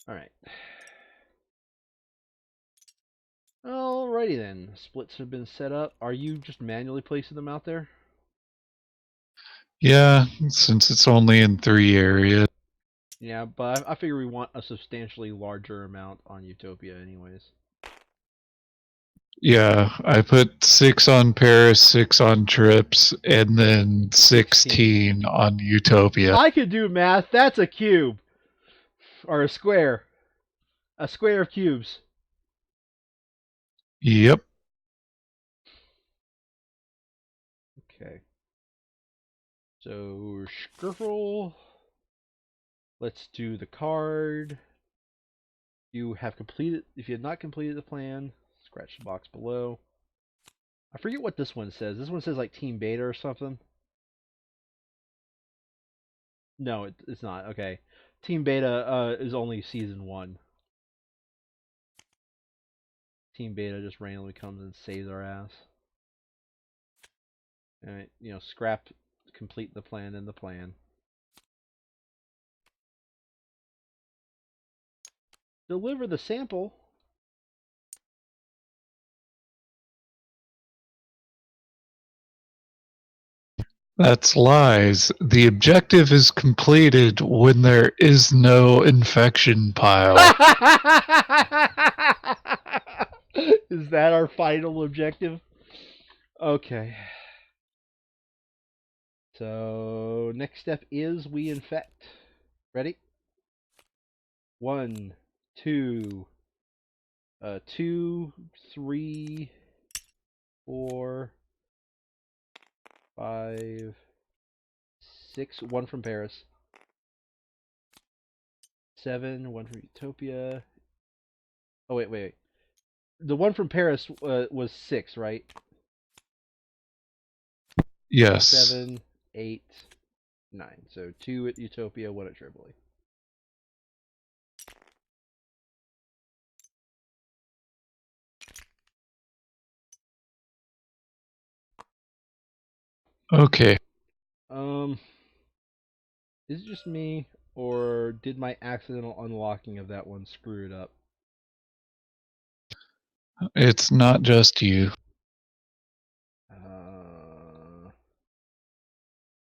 Alright. Alrighty then. Splits have been set up. Are you just manually placing them out there? Yeah, since it's only in 3 areas. Yeah, but I figure we want a substantially larger amount on Utopia anyways. Yeah, I put 6 on Paris, 6 on Trips, and then 16 on Utopia. I could do math. That's a cube. Or a square. A square of cubes. Yep. Okay. So, Skirfle. Let's do the card. You have completed. If you have not completed the plan, scratch the box below. I forget what this one says. This one says like Team Beta or something. No, it's not. Okay. Team Beta is only season 1. Team Beta just randomly comes and saves our ass. And, scrap, complete the plan in the plan. Deliver the sample. That's lies. The objective is completed when there is no infection pile. Is that our final objective? Okay. So, next step is we infect. Ready? 1, 2, 2, 3, 4, 5, 6. 1 from Paris. 7. 1 from Utopia. Oh, wait. The one from Paris was 6, right? Yes. 7, 8, 9. So 2 at Utopia, 1 at Tripoli. Okay. Is it just me, or did my accidental unlocking of that one screw it up? It's not just you.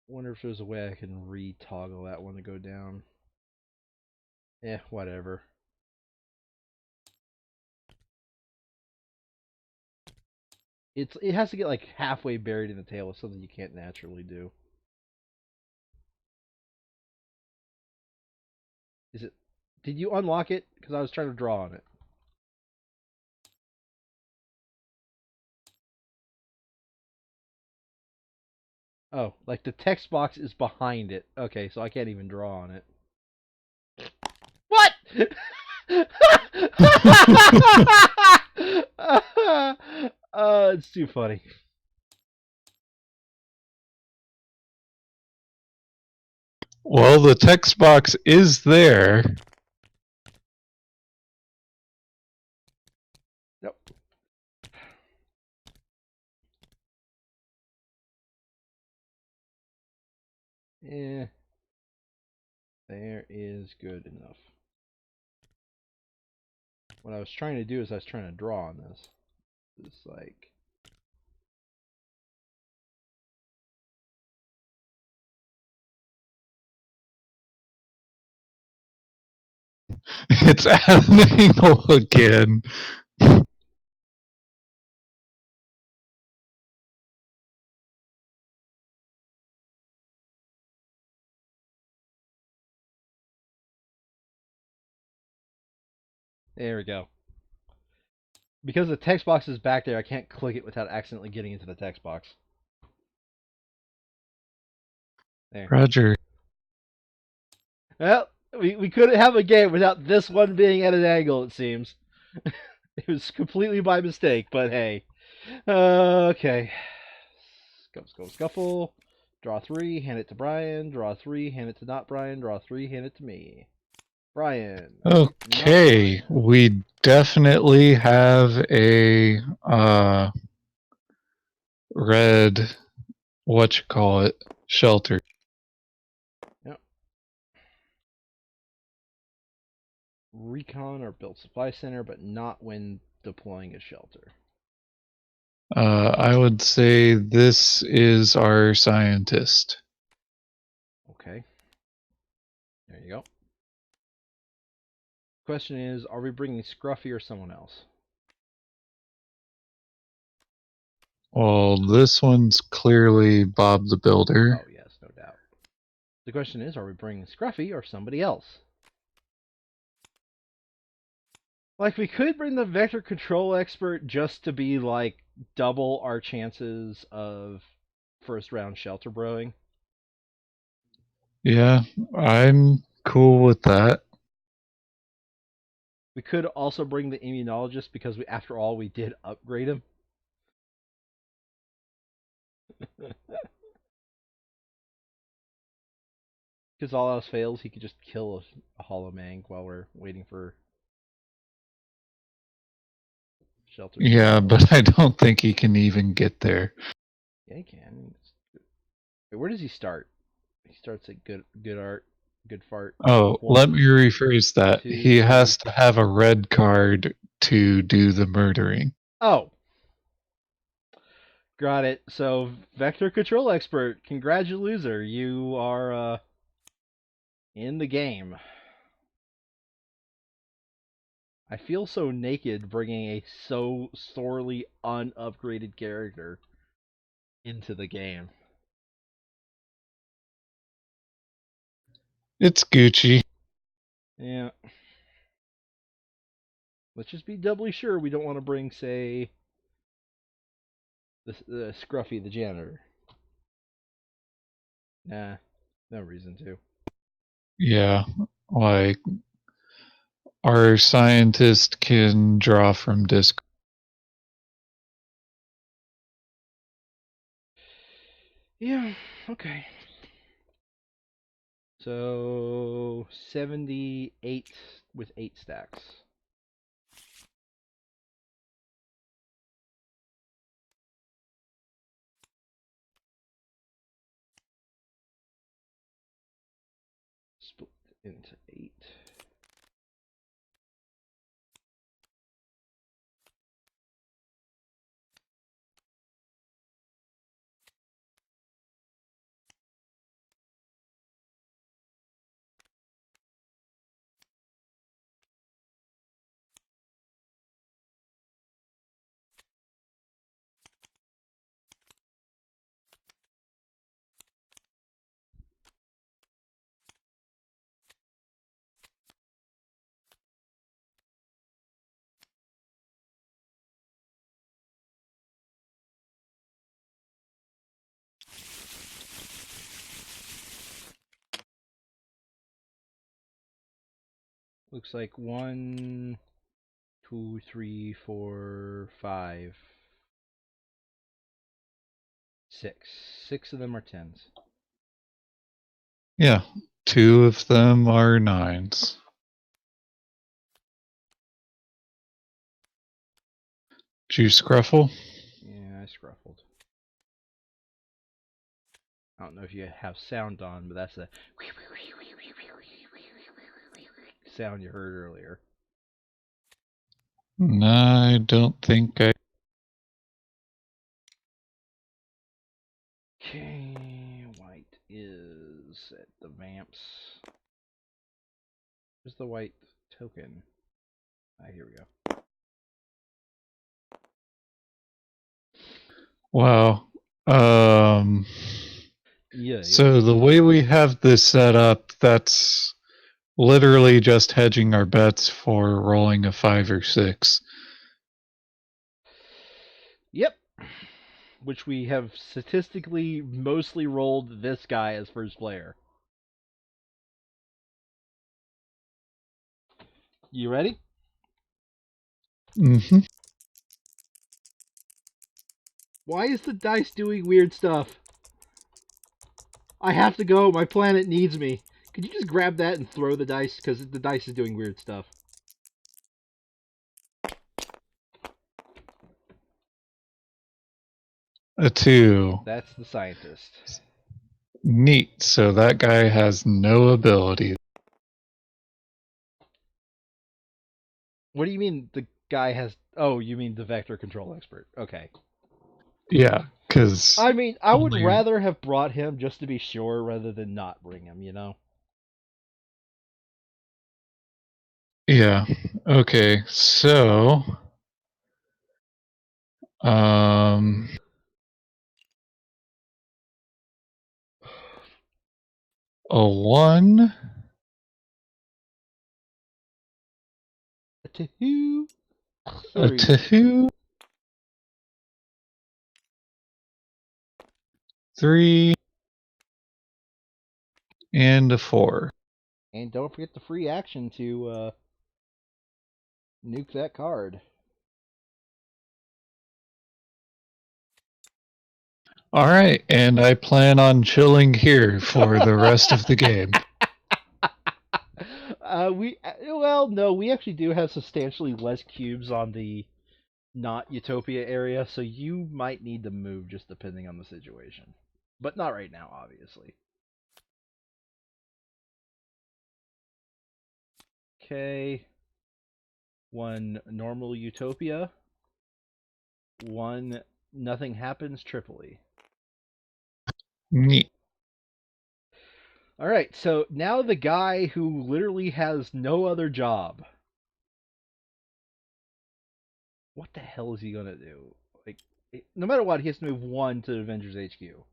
Wonder if there's a way I can re-toggle that one to go down. Whatever. It has to get like halfway buried in the tail of something you can't naturally do. Is it? Did you unlock it? Because I was trying to draw on it. Oh, like the text box is behind it. Okay, so I can't even draw on it. What? It's too funny. Well, the text box is there. Nope. Yeah. There is good enough. What I was trying to do is I was trying to draw on this. It's like... It's happening again. There we go. Because the text box is back there, I can't click it without accidentally getting into the text box. There. Roger. Well, we couldn't have a game without this one being at an angle, it seems. It was completely by mistake, but hey. Okay. Scuffle. Draw 3, hand it to Brian. Draw 3, hand it to not Brian. Draw 3, hand it to me. Brian. Okay, we definitely have a red, shelter. Yep. recon or build supply center, but not when deploying a shelter. I would say this is our scientist. Okay. There you go. Question is, are we bringing Scruffy or someone else? Well, this one's clearly Bob the Builder. Oh, yes, no doubt. The question is, are we bringing Scruffy or somebody else? Like, we could bring the vector control expert just to be, like, double our chances of first round shelter broing. Yeah, I'm cool with that. We could also bring the immunologist because, after all, we did upgrade him. Because all else fails, he could just kill a Hollow Mang while we're waiting for shelter to Yeah, rebuild. but I don't think he can even get there. Yeah, he can. Wait, where does he start? He starts at good art, good fart. Oh, let One, me rephrase that. He two. has to have a red card to do the murdering. Oh, got it. So, vector control expert, loser. You are in the game. I feel so naked bringing a so sorely unupgraded character into the game. It's Gucci. Yeah. Let's just be doubly sure we don't want to bring, say, the Scruffy the janitor. Nah, no reason to. Yeah, like our scientist can draw from disc. Yeah, okay. So 78 with 8 stacks. Split into 8. Looks like 1, 2, 3, 4, 5, 6. 6 of them are 10s. Yeah, two of them are nines. Juice Scruffle? Yeah, I scruffled. I don't know if you have sound on, but that's the sound you heard earlier. I don't think I. Okay, white is at the vamps. Where's the white token? Ah, here we go. Wow. Um. Yay. So the way we have this set up, that's literally just hedging our bets for rolling a 5 or 6. Yep. Which we have statistically mostly rolled this guy as first player. You ready? Mm-hmm. Why is the dice doing weird stuff? I have to go. My planet needs me. Could you just grab that and throw the dice? Because the dice is doing weird stuff. A 2. That's the scientist. Neat. So that guy has no ability. What do you mean the guy has? Oh, you mean the vector control expert? Okay. Yeah, because I mean, I would only. rather have brought him just to be sure rather than not bring him. Yeah. Okay. So, um, a one, A two, a three, two, three, and a four. and don't forget the free action to nuke that card. All right, and I plan on chilling here for the rest of the game. Well, no, we actually do have substantially less cubes on the not Utopia area, so you might need to move just depending on the situation, but not right now, obviously. Okay, one normal Utopia, one nothing happens Tripoli. Neat. All right, so now the guy who literally has no other job. What the hell is he gonna do? Like, no matter what, he has to move one to Avengers HQ.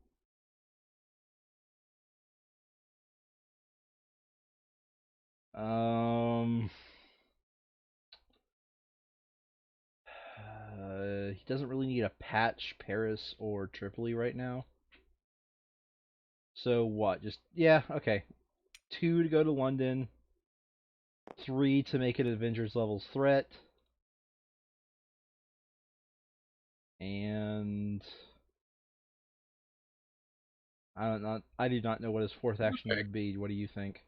Um, he doesn't really need a patch Paris or Tripoli right now. So what? Just yeah, okay. Two to go to London. Three to make it Avengers levels threat. And I don't know. I do not know what his fourth action would be. What do you think?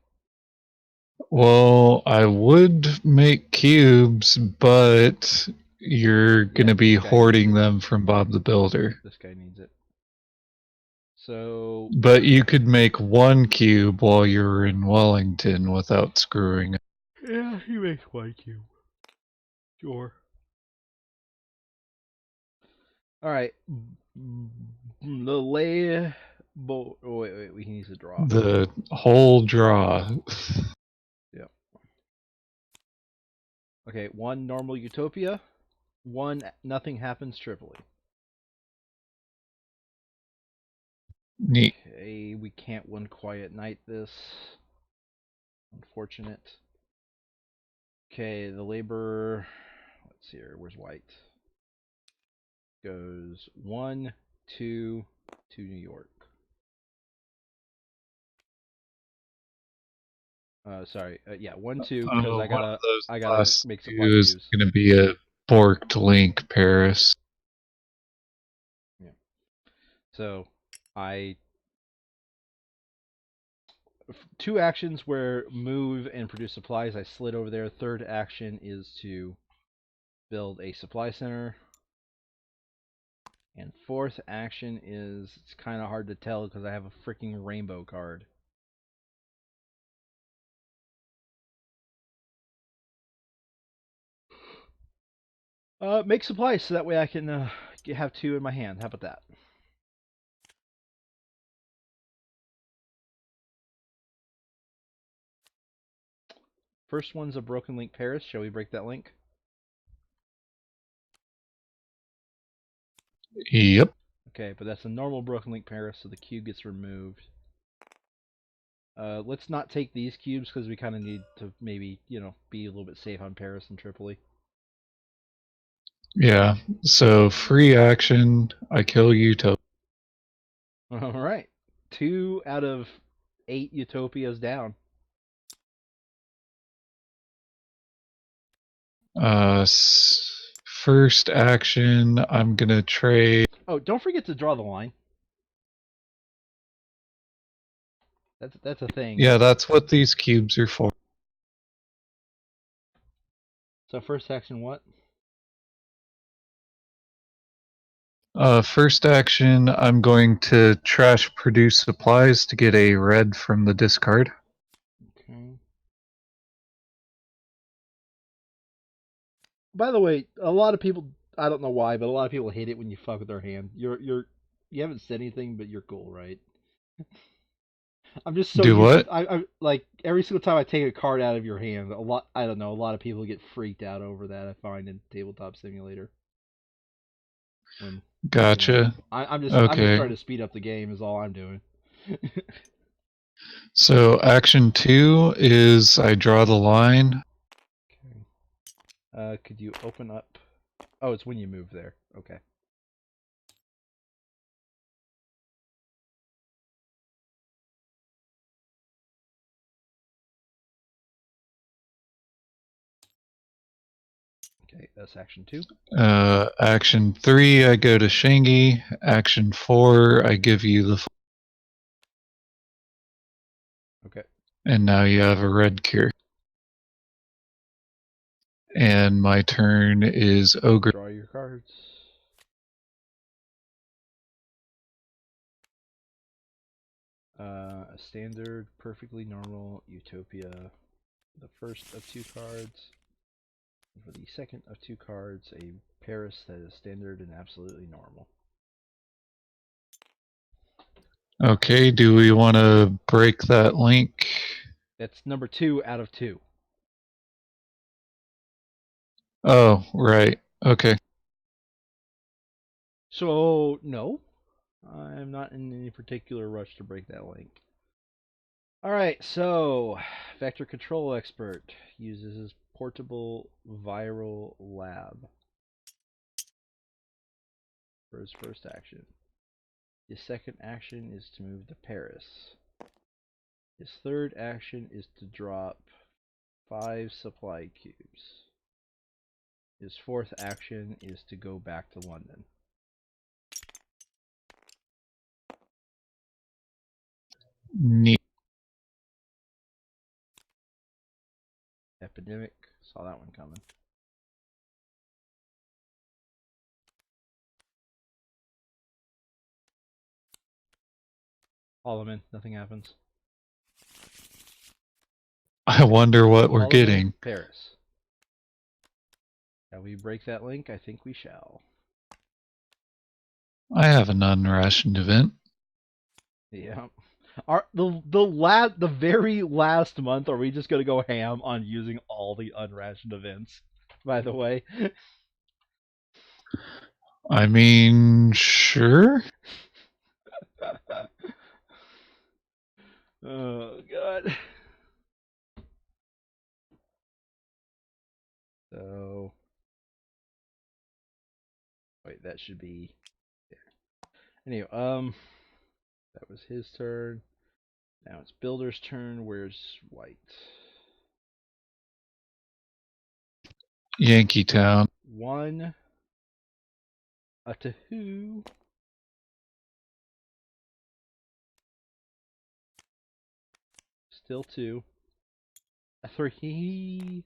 Well, I would make cubes, but you're Yeah, gonna be this guy needs hoarding it. them from Bob the Builder. This guy needs it. So But you could make one cube while you're in Wellington without screwing it. yeah, he makes one cube. Sure. All right. The lay. Oh, wait. He needs to draw. The whole draw. Yep. Okay, one normal Utopia. One nothing happens Tripoli. Neat. Okay, we can't one quiet night this. Unfortunate. Okay, the labor. Let's see here. Where's white? Goes one, two to New York. Sorry. Yeah, 1, 2, because One of those I gotta last make supply two is queues. gonna be a borked link, Paris. Yeah. So I two actions where move and produce supplies. I slid over there. Third action is to build a supply center. And fourth action is it's kind of hard to tell because I have a freaking rainbow card. Make supplies so that way I can have two in my hand. How about that? First one's a broken link Paris. Shall we break that link? Yep. Okay, but that's a normal broken link Paris, so the cube gets removed. Let's not take these cubes because we kind of need to maybe, be a little bit safe on Paris and Tripoli. Yeah. So free action. I kill Utopia. All right. 2 out of 8 utopias down. First action. I'm gonna trade. Oh, don't forget to draw the line. That's a thing. Yeah, that's what these cubes are for. So first action, what? First action, I'm going to trash produce supplies to get a red from the discard. Okay. By the way, a lot of people, I don't know why, but a lot of people hate it when you fuck with their hand. You haven't said anything, but you're cool, right? I'm just so Do used to what? I like every single time I take a card out of your hand, a lot I don't know, a lot of people get freaked out over that. I find in Tabletop Simulator when Gotcha. I'm just Okay. trying to speed up the game is all I'm doing. So action two is I draw the line. Okay. Could you open up? Oh, it's when you move there. Okay. Okay, that's action two. Action three, I go to Shangi. Action four, I give you the. Okay. And now you have a red cure. And my turn is Ogre. Draw your cards. A standard, perfectly normal Utopia. The first of two cards. For the second of two cards, a Paris that is standard and absolutely normal. Okay, do we want to break that link? That's number two out of two. Oh, right. Okay. So, no, I'm not in any particular rush to break that link. Alright, so, Vector Control Expert uses his portable viral lab for his first action. His second action is to move to Paris. His third action is to drop 5 supply cubes. His fourth action is to go back to London. Neat. Epidemic, saw that one coming. Follow him in, nothing happens. I wonder what we're Follow him in, getting. Paris. Shall we break that link? I think we shall. I have an unrationed event. Yeah. The very last month, are we just gonna go ham on using all the unrationed events? By the way. I mean, sure. Oh god. So wait, that should be there. Anyway, that was his turn. Now it's Builder's turn. Where's White? Yankee Town. One, a two, still two, a three,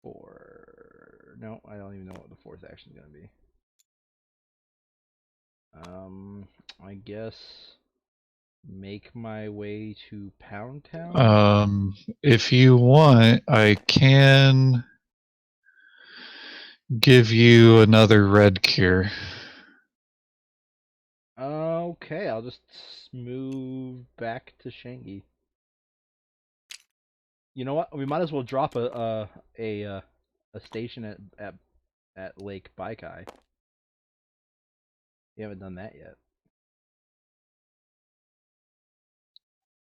four. No, I don't even know what the fourth action is gonna be. I guess make my way to Pound Town. If you want, I can give you another red cure. Okay, I'll just move back to Shanghai. You know what? We might as well drop a station at Lake Baikai. We haven't done that yet.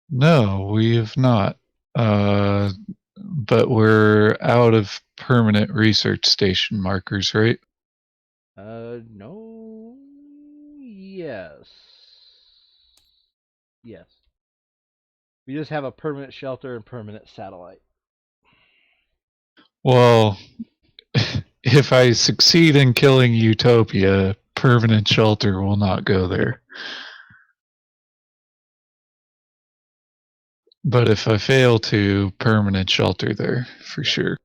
No, we have not. But we're out of permanent research station markers, right? No. Yes. Yes. We just have a permanent shelter and permanent satellite. Well, if I succeed in killing Utopia, permanent shelter will not go there. But if I fail to, permanent shelter there for Yep. sure.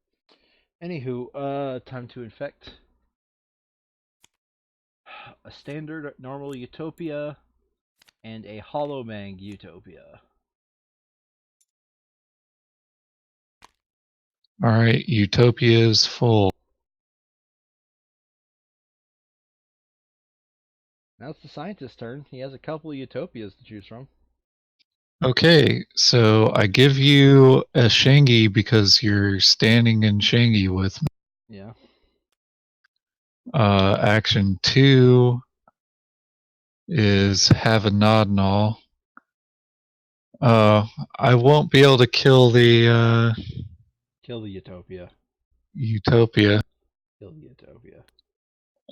Anywho, time to infect. A standard normal Utopia and a Hollow Mang Utopia. All right, Utopia is full. Now it's the scientist's turn. He has a couple of utopias to choose from. Okay, so I give you a Shangy because you're standing in Shangy with me. Yeah. Action 2 is have a nod and all. I won't be able to kill the Kill the utopia. Utopia. Kill the utopia.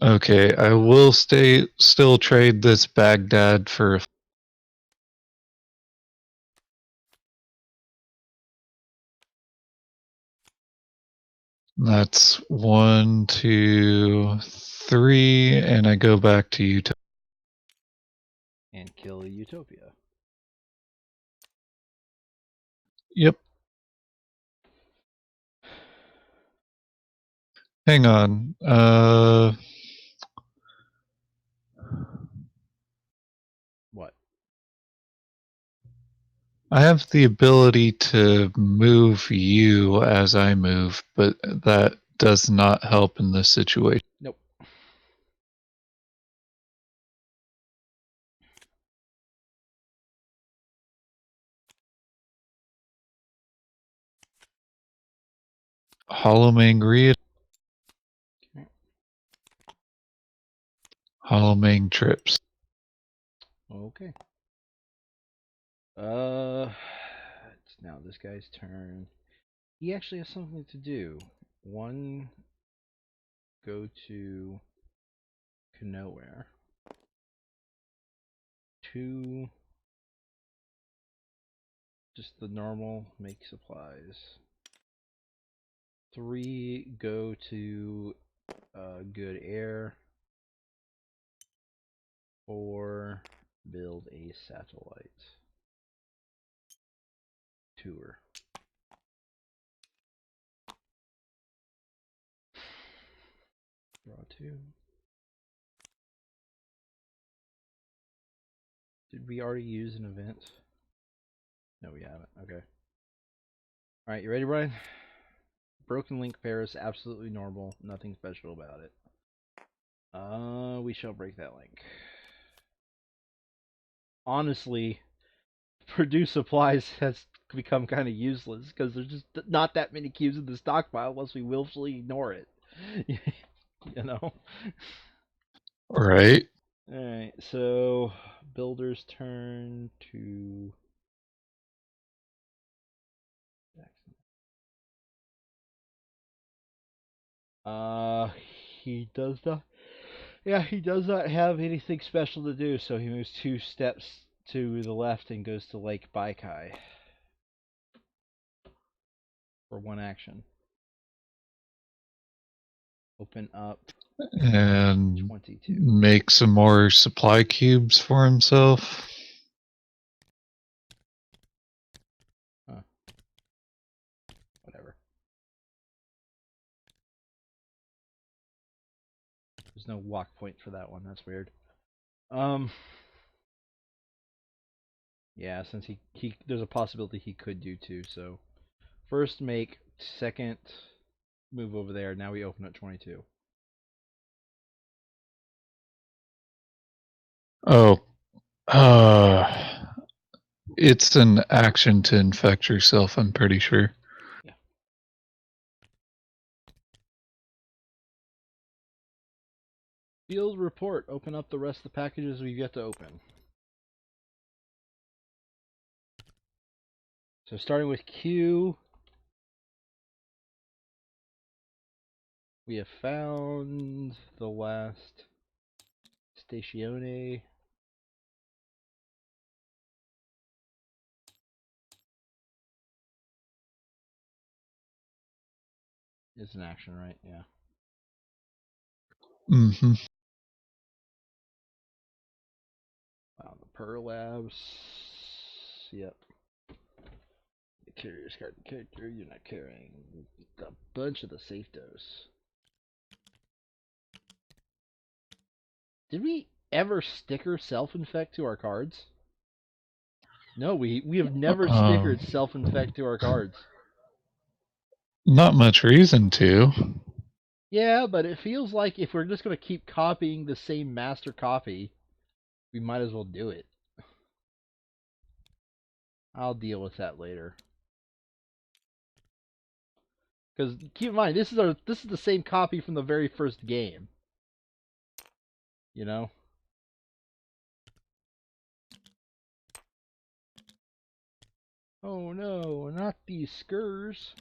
Okay, I will still trade this Baghdad for. That's 1, 2, 3, and I go back to Utopia. And kill the utopia. Yep. Hang on. What? I have the ability to move you as I move, but that does not help in this situation. Nope. Hollow Mangria, Okay. Hollow Mang trips. Okay. It's now this guy's turn. He actually has something to do. One, go to nowhere. Two, just the normal make supplies. Three, go to good air. Four, build a satellite tour. Draw two. Did we already use an event? No, we haven't. Okay. Alright, you ready, Brian? Broken link pair is absolutely normal. Nothing special about it. We shall break that link. Honestly, produce supplies has become kind of useless because there's just not that many cubes in the stockpile unless we willfully ignore it. You know? Right. Alright, so builder's turn to Uh, he does not. Yeah, he does not have anything special to do, so he moves 2 steps to the left and goes to Lake Baikai for one action. Open up And 22. make some more supply cubes for himself. Huh, whatever. There's no walk point for that one. That's weird. Um, yeah, since he there's a possibility he could do two. So first make, second move over there. Now we open at 22. Oh, uh, it's an action to infect yourself, I'm pretty sure. Yeah. Field report. Open up the rest of the packages we've yet to open. So starting with Q, we have found the last Stazione. Is an action, right? Yeah. Mm-hmm. Found the Pearl Labs. Yep. The carrier's card character. You're not carrying a bunch of the safe dose. Did we ever sticker self-infect to our cards? No, we have never Um, stickered self-infect to our cards. Not much reason to. Yeah, but it feels like if we're just going to keep copying the same master copy, We might as well do it. I'll deal with that later. Because keep in mind, this is the same copy from the very first game. You know. Oh no, not these skurs.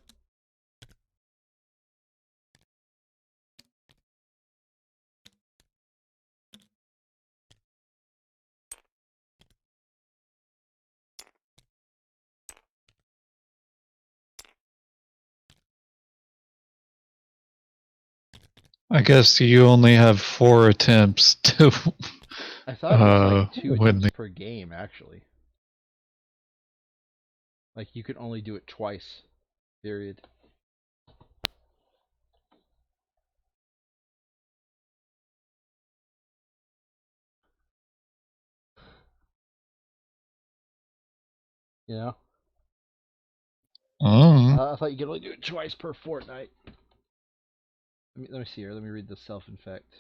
I guess you only have 4 attempts to I thought it was like 2 attempts win. per game, actually. Like you could only do it twice. Period. You know. Oh, I thought you could only do it twice per fortnight. Let me see here. Let me read the self-infect.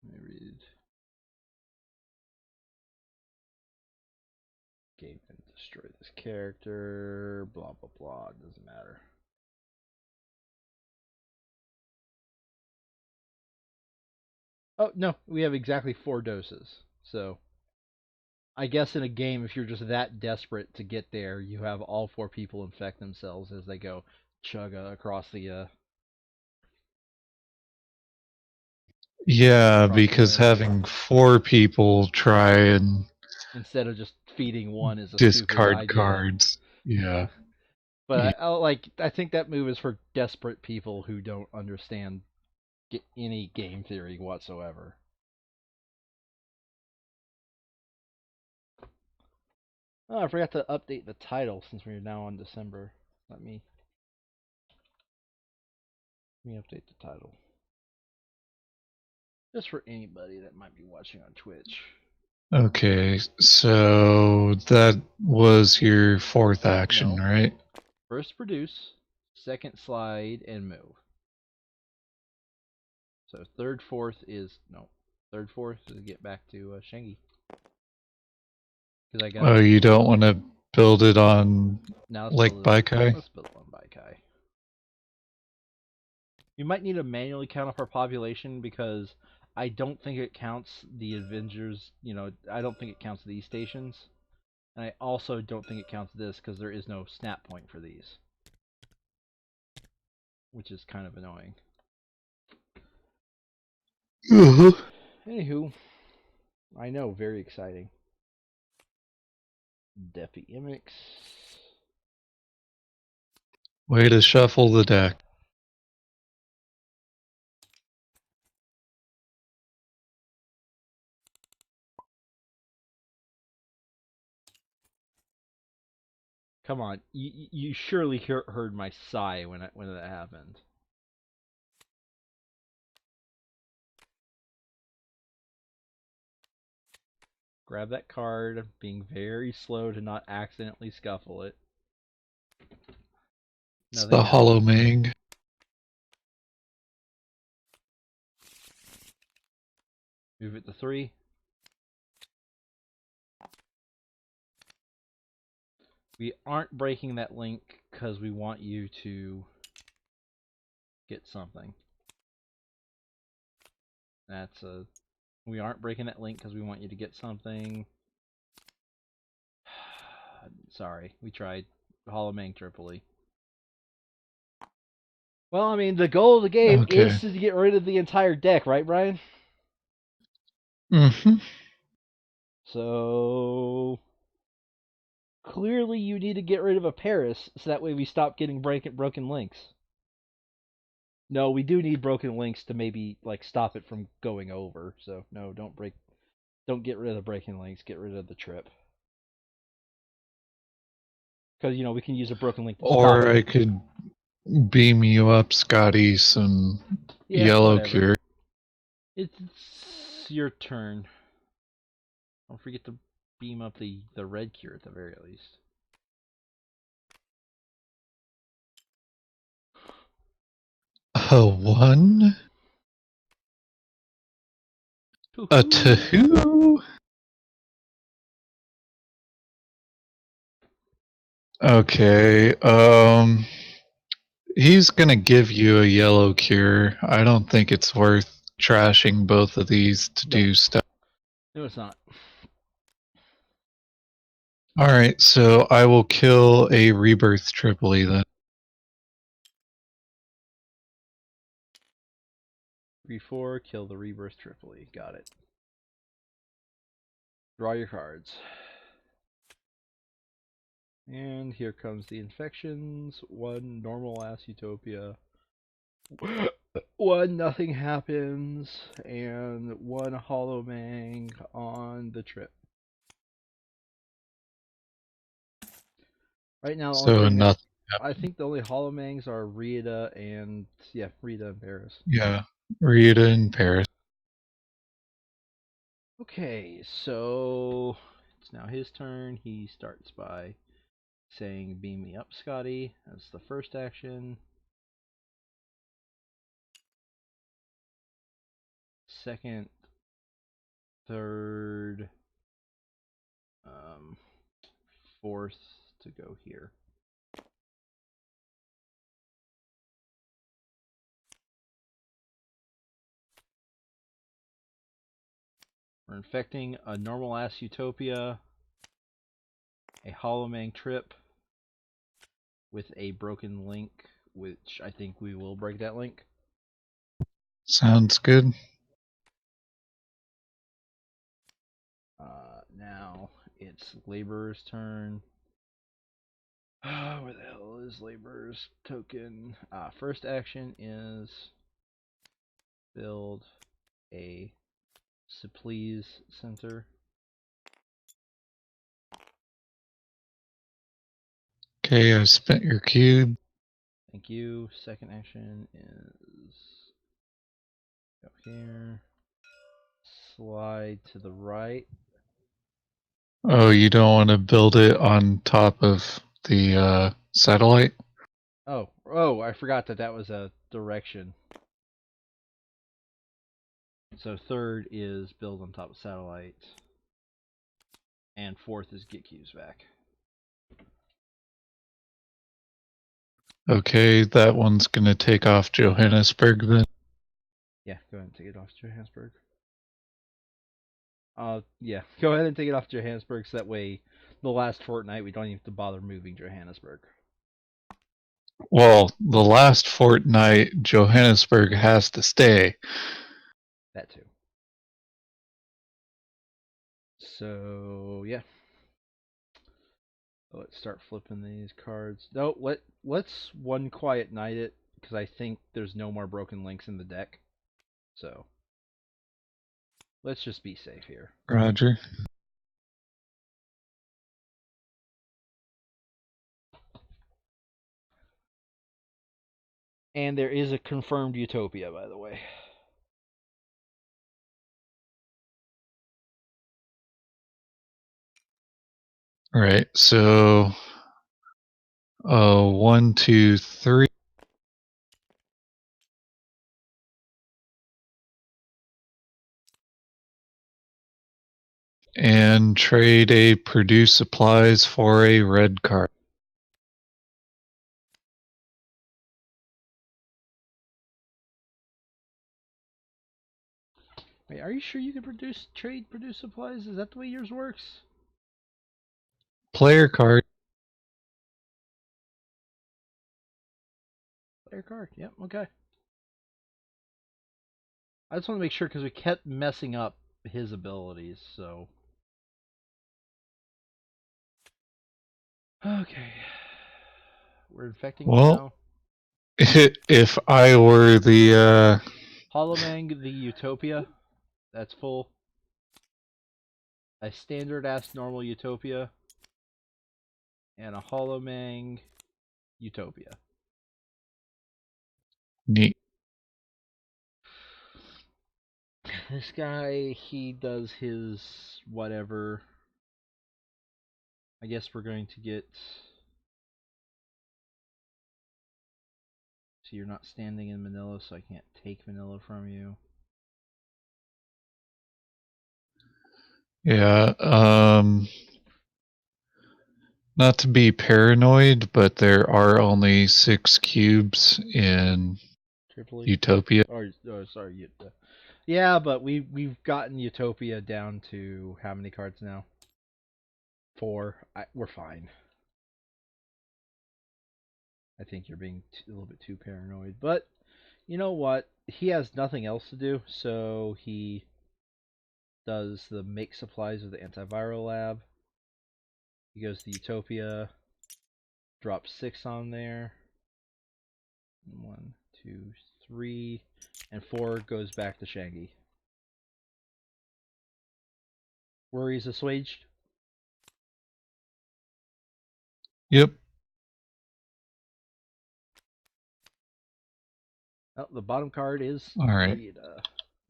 Let me read. Game can destroy this character. Blah blah blah. It doesn't matter. Oh no, we have exactly 4 doses. So I guess in a game, if you're just that desperate to get there, you have all 4 people infect themselves as they go chugga across the yeah, across the because area having 4 people try and instead of just feeding one is a stupid discard idea. cards. Yeah. But Yeah. I think that move is for desperate people who don't understand any game theory whatsoever. Oh, I forgot to update the title since we're now on December. Let me update the title just for anybody that might be watching on Twitch. Okay, so that was your fourth action, No, right? first produce, second slide, and move. So third, fourth is no. Third, fourth is get back to Shengi because I Oh, gotta. you don't want to build it on Now let's Lake build it. Baikai? Let's build one Baikai. We might need to manually count up our population because I don't think it counts the Avengers. I don't think it counts these stations, and I also don't think it counts this because there is no snap point for these, which is kind of annoying. Uh-huh. Anywho, I know, very exciting. Defi Imix. Way to shuffle the deck. Come on, you surely heard my sigh when that happened. Grab that card, being very slow to not accidentally scuffle it. It's Nothing the Hollow happened. Mang. Move it to 3. We aren't breaking that link because we want you to get something. That's a. We aren't breaking that link because we want you to get something. Sorry, we tried. Hollow Mang Tripoli. Well, I mean, the goal of the game Okay. is to get rid of the entire deck, right, Brian? Mm-hmm. So clearly, you need to get rid of a Paris so that way we stop getting broken links. No, we do need broken links to maybe like stop it from going over. So no, don't get rid of the breaking links. Get rid of the trip because we can use a broken link to stop Or it. I could beam you up, Scotty, some Yeah, yellow whatever. cure. It's your turn. Don't forget to beam up the red cure at the very least. A one, a Hoo-hoo. two. Okay. He's gonna give you a yellow cure. I don't think it's worth trashing both of these to No, do stuff. no, it's not. All right, so I will kill a rebirth Tripoli then. 3-4, kill the Rebirth Tripoli. Got it. Draw your cards. And here comes the infections. One normal ass utopia. One nothing happens. And one hollow mang on the trip. Right now, the only So thing that nothing I happened. think the only hollow mangs are Rita and Rita and Paris. Yeah, Rita in Paris. Okay, so it's now his turn. He starts by saying, "Beam me up, Scotty." That's the first action. Second, third, um, fourth to go here. We're infecting a normal ass utopia, a hollow mang trip with a broken link, which I think we will break that link. Sounds good. Now it's Laborer's turn. Where the hell is Laborer's token? First action is build a Supplies Center. Okay, I spent your cube. Thank you. Second action is go here. Slide to the right. Oh, you don't want to build it on top of the satellite? Oh, I forgot that was a direction. So third is build on top of satellite. And fourth is get cubes back. Okay, that one's gonna take off Johannesburg then. Yeah, go ahead and take it off Johannesburg. Yeah, go ahead and take it off Johannesburg so that way the last fortnight we don't even have to bother moving Johannesburg. Well, the last fortnight, Johannesburg has to stay. That too. So yeah, let's start flipping these cards. No, let's one quiet night it because I think there's no more broken links in the deck. So let's just be safe here. Roger. And there is a confirmed utopia, by the way. Right, so 1, 2, 3. And trade a produce supplies for a red card. Wait, are you sure you can produce supplies? Is that the way yours works? Player card. Player card. Yep. Okay. I just want to make sure because we kept messing up his abilities. So okay, we're infecting Well, now. if I were the Holomang the Utopia. That's full. A standard ass normal Utopia. And a Holomang Utopia. neat. This guy, he does his whatever. I guess we're going to get So you're not standing in Manila, so I can't take Manila from you. Yeah. Not to be paranoid, but there are only 6 cubes in Tripoli? Utopia. Or sorry, yeah, but we've gotten Utopia down to how many cards now? 4. We're fine. I think you're being a little bit too paranoid, but you know what? He has nothing else to do, so he does the make supplies with the antiviral lab. He goes to Utopia, drops 6 on there. 1, 2, 3, and 4 goes back to Shaggy. Worries assuaged? Yep. Oh, the bottom card is All right. Rita.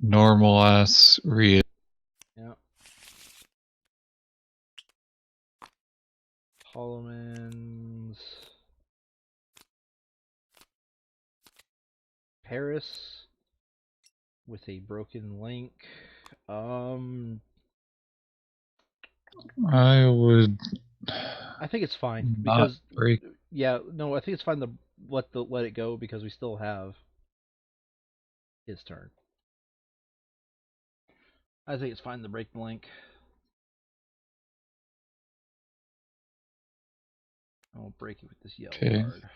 Normal ass read. Yeah. Holloman's Paris with a broken link. Um, I would I think it's fine not because break. yeah, no, I think it's fine to let it go because we still have his turn. I think it's fine to break the link. I'll break it with this yellow Okay. card.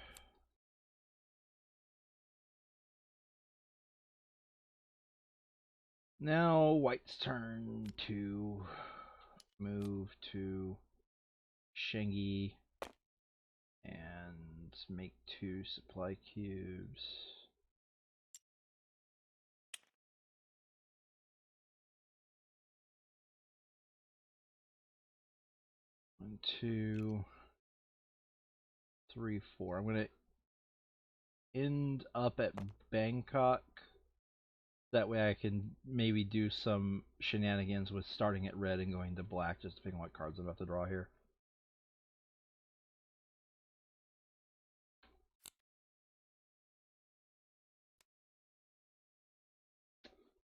Now White's turn to move to Shengi and make 2 supply cubes. One, 2, 3, 4. I'm gonna end up at Bangkok. That way I can maybe do some shenanigans with starting at red and going to black, just depending on what cards I'm about to draw here.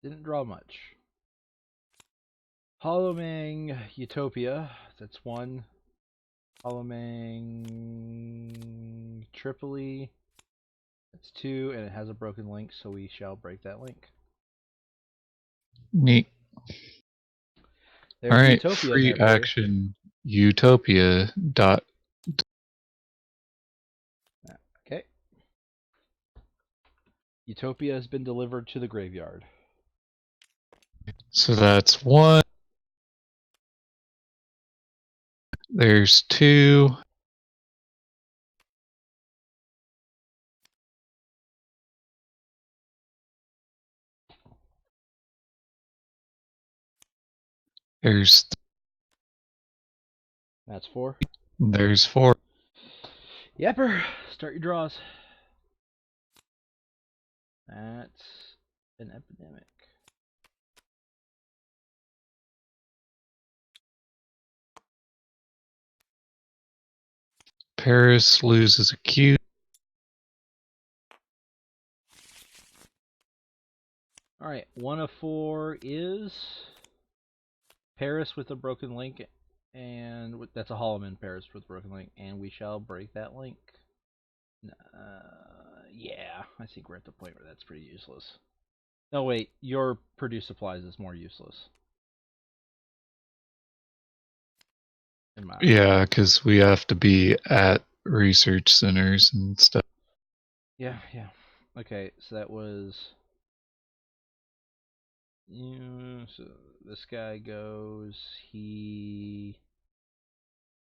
Didn't draw much. Hollowmang Utopia. That's 1. Hollowmang Tripoli. That's 2, and it has a broken link, so we shall break that link. Neat. All There's right. Utopia in Free there for you. action. Utopia. Dot. Okay. Utopia has been delivered to the graveyard. So that's 1. There's 2. There's That's 4. there's 4. Yapper, start your draws. That's an epidemic. Paris loses a cube. Alright, 1 of 4 is Paris with a broken link, and that's a Holloman Paris with a broken link, and we shall break that link. Yeah, I think we're at the point where that's pretty useless. No, wait, your produce supplies is more useless. In my eyes. Yeah, because we have to be at research centers and stuff. Yeah. Okay, so that was. So this guy goes. He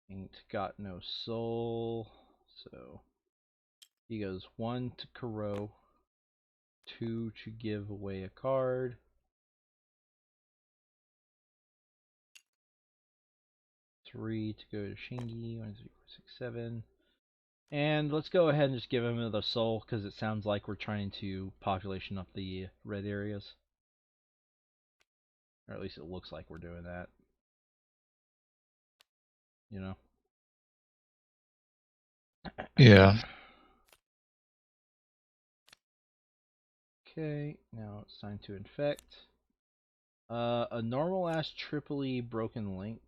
ain't got no soul. So he goes 1 to Kuro, 2 to give away a card, 3 to go to Shingi, 1, 2, 3, 4, 6, 7. And let's go ahead and just give him another soul because it sounds like we're trying to population up the red areas. Or at least it looks like we're doing that. You know? Yeah. Okay, now it's time to infect. A normal ass Tripoli broken link,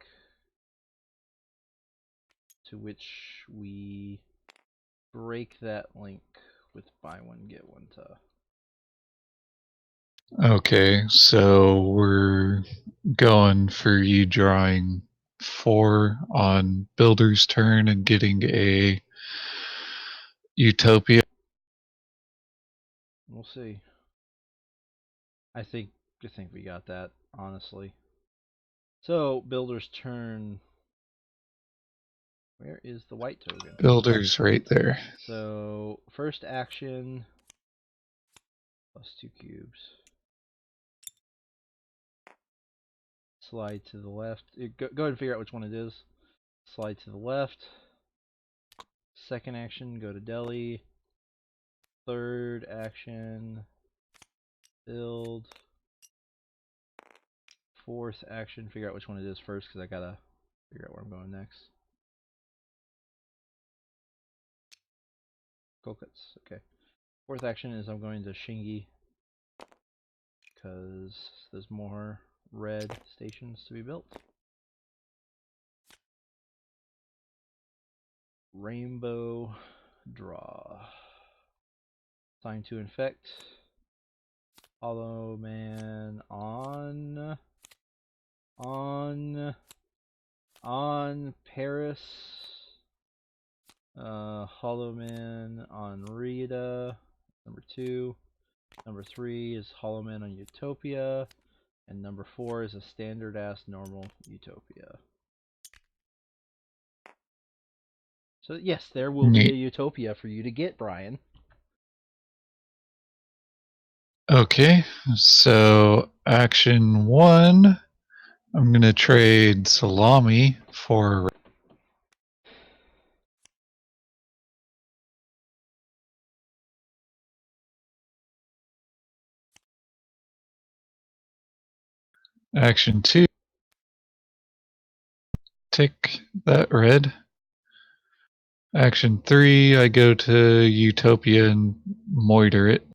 to which we break that link with buy one get one to. Okay, so we're going for you drawing 4 on Builder's turn and getting a Utopia. We'll see. I think we got that, honestly. So builder's turn. Where is the white token? Builder's right there. So first action plus 2 cubes. Slide to the left. Go ahead and figure out which one it is. Slide to the left. Second action, go to deli. Third action, build. Fourth action, figure out which one it is first because I gotta figure out where I'm going next. Coconuts, okay. Fourth action is I'm going to Shingi because there's more red stations to be built. Rainbow draw. Time to infect. Hollow Man on Paris. Hollow Man on Rita. Number 2. Number 3 is Hollow Man on Utopia. And number 4 is a standard ass normal Utopia. So yes, there will be a Neat. Utopia for you to get, Brian. Okay, so action 1, I'm going to trade Salami for action 2. Take that red. Action 3, I go to Utopia and moiter it.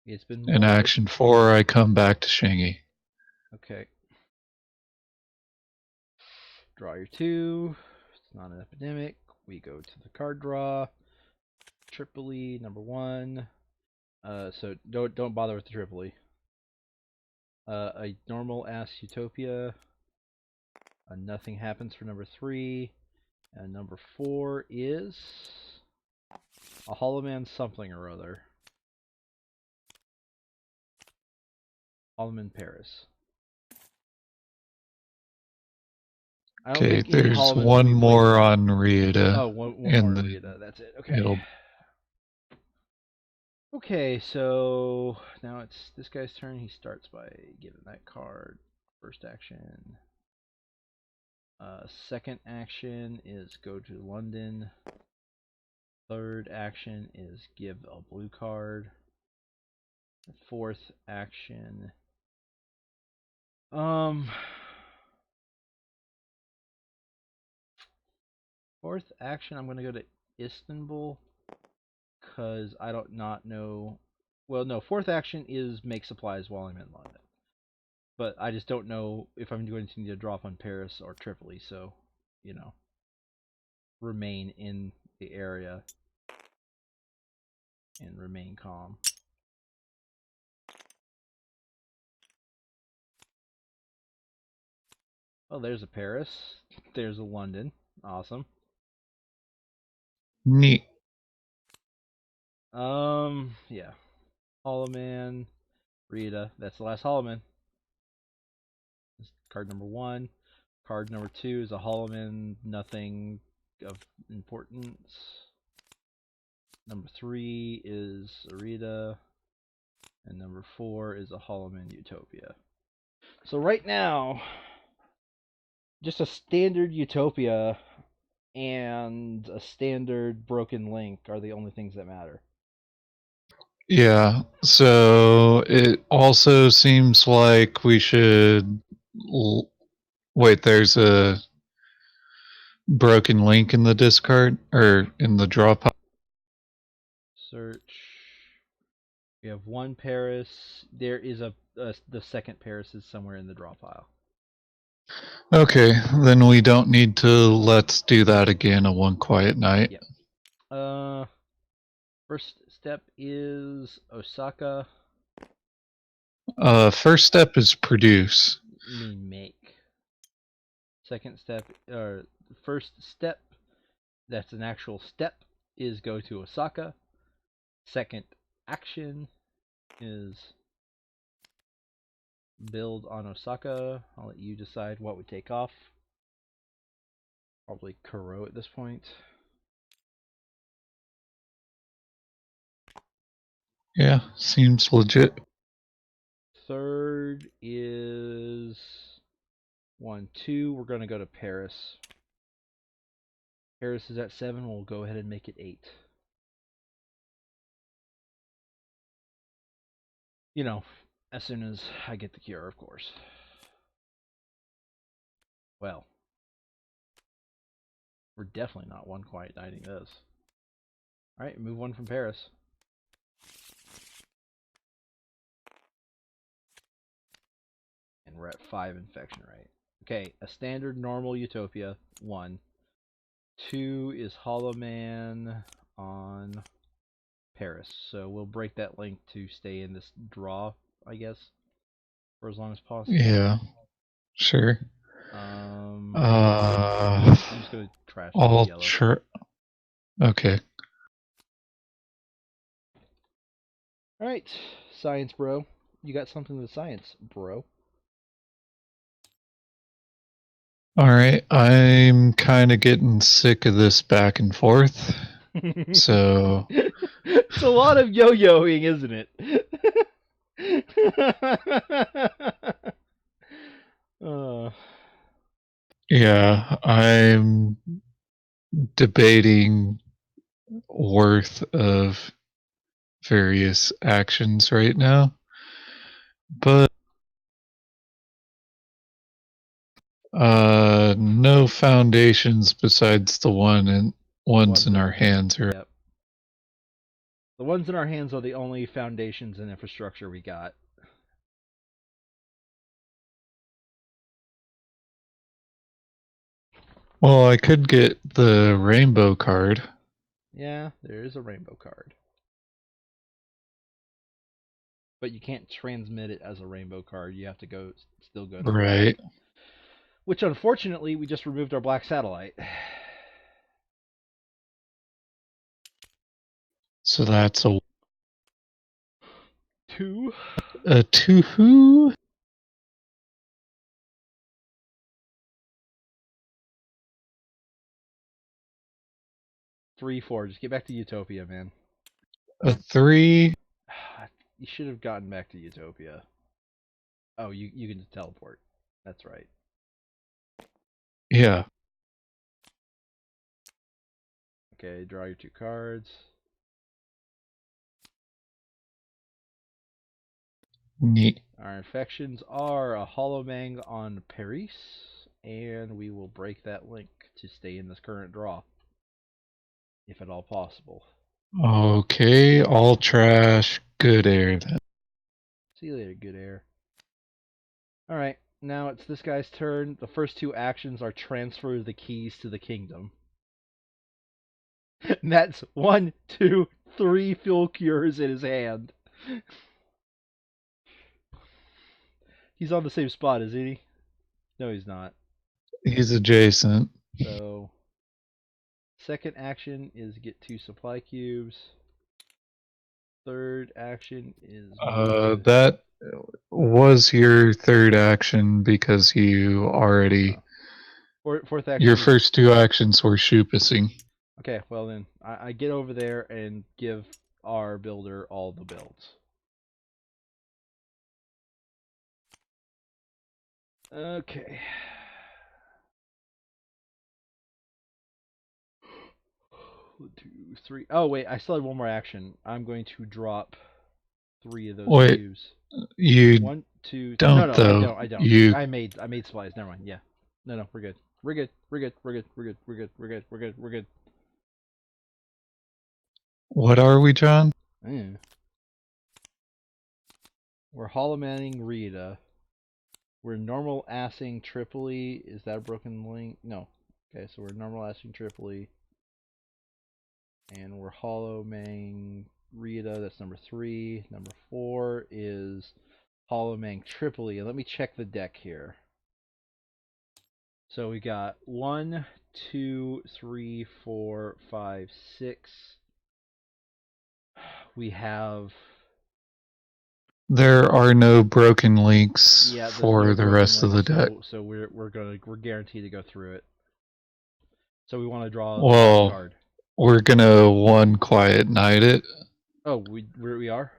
It's been In moitered. action 4, I come back to Shingy. Okay. Draw your 2. It's not an epidemic. We go to the card draw. Tripoli, number 1. So don't bother with the Tripoli. A normal ass Utopia. Nothing happens for number 3. And number 4 is a Hollow Man something or other. Hollow Man Paris. I don't Okay, think any there's Hollow Mans will one be played more tonight. on Rieta, Oh, one more and on Rita. That's it. Okay. it'll Okay, so now it's this guy's turn. He starts by giving that card. First action. Second action is go to London. Third action is give a blue card. Fourth action. Um. Fourth action, I'm gonna go to Istanbul because I don't not know. Well, no. Fourth action is make supplies while I'm in London, but I just don't know if I'm going to need to drop on Paris or Tripoli. So, you know, remain in the area and remain calm. Oh, there's a Paris. There's a London. Awesome. neat. Yeah. Hollow Man, Rita. That's the last Hollow Man. Card number 1. Card number 2 is a Hollow Man, nothing of importance. Number 3 is Arita. And number 4 is a Hollow Man Utopia. So right now, just a standard Utopia and a standard Broken Link are the only things that matter. Yeah, so it also seems like we should wait, there's a broken link in the discard or in the draw pile. Search. We have one Paris. There is the second Paris is somewhere in the draw pile. Okay, then we don't need to let's do that again a one quiet night. Yep. First step is Osaka. First step is produce. You mean make. Second step, or first step, that's an actual step, is go to Osaka. Second action is build on Osaka. I'll let you decide what we take off. Probably Kuro at this point. Yeah, seems legit. Third is 1, 2. We're going to go to Paris. Paris is at 7. We'll go ahead and make it 8. You know, as soon as I get the cure, of course. Well, we're definitely not one quiet nighting this. Alright, move 1 from Paris. And we're at 5 infection rate. Okay, a standard normal Utopia, 1. 2 is Hollow Man on Paris. So we'll break that link to stay in this draw, I guess, for as long as possible. Yeah, sure. I'm Uh, just gonna trash this I'll yellow. Okay. Alright, science bro. You got something to science, bro. Alright, I'm kind of getting sick of this back and forth. So, It's a lot of yo-yoing, isn't it? uh, yeah, I'm debating worth of various actions right now. But no foundations besides the ones ones in in our our hand. hands are. Yep. The ones in our hands are the only foundations and infrastructure we got. Well, I could get the rainbow card. Yeah, there is a rainbow card. But you can't transmit it as a rainbow card. You have to still go to black. Right. Which unfortunately we just removed our black satellite. So that's 2. a two. 3, 4. Just get back to Utopia, man. A 3. You should have gotten back to Utopia. Oh, you can teleport. That's right. Yeah. Okay, draw your 2 cards. Neat. Our infections are a Hollow Mang on Paris, and we will break that link to stay in this current draw, if at all possible. Okay, all trash, good air then. See you later, good air. Alright, now it's this guy's turn. The first 2 actions are transfer the keys to the kingdom. And that's 1, 2, 3 fuel cures in his hand. He's on the same spot, isn't he? No, he's not. He's adjacent. So, second action is get 2 supply cubes. Third action is move. That was your third action because you already. Fourth action Your is first 2 actions were shoe pissing. okay. Well then, I get over there and give our builder all the builds. Okay. 1, 2, 3. Oh wait, I still have one more action. I'm going to drop 3 of those Wait, cubes. you 1, 2. No, don't no, I though. don't. I don't. You. I made supplies. Never mind. Yeah. No, we're good. We're good. We're good. We're good. We're good. We're good. We're good. We're good. We're good. What are we, John? Mm. We're hollow manning Rita. We're normal assing Tripoli. Is that a broken link? No. Okay, so we're normal assing Tripoli. And we're hollow manning Rita. That's number 3. Number 4 is hollow manning Tripoli. And let me check the deck here. So we got 1, 2, 3, 4, 5, 6. We have There are no broken links there's no for the broken rest of links, the deck. so we're guaranteed to go through it. So we want to draw the last Well, card. we're gonna one quiet night it. Oh, we are.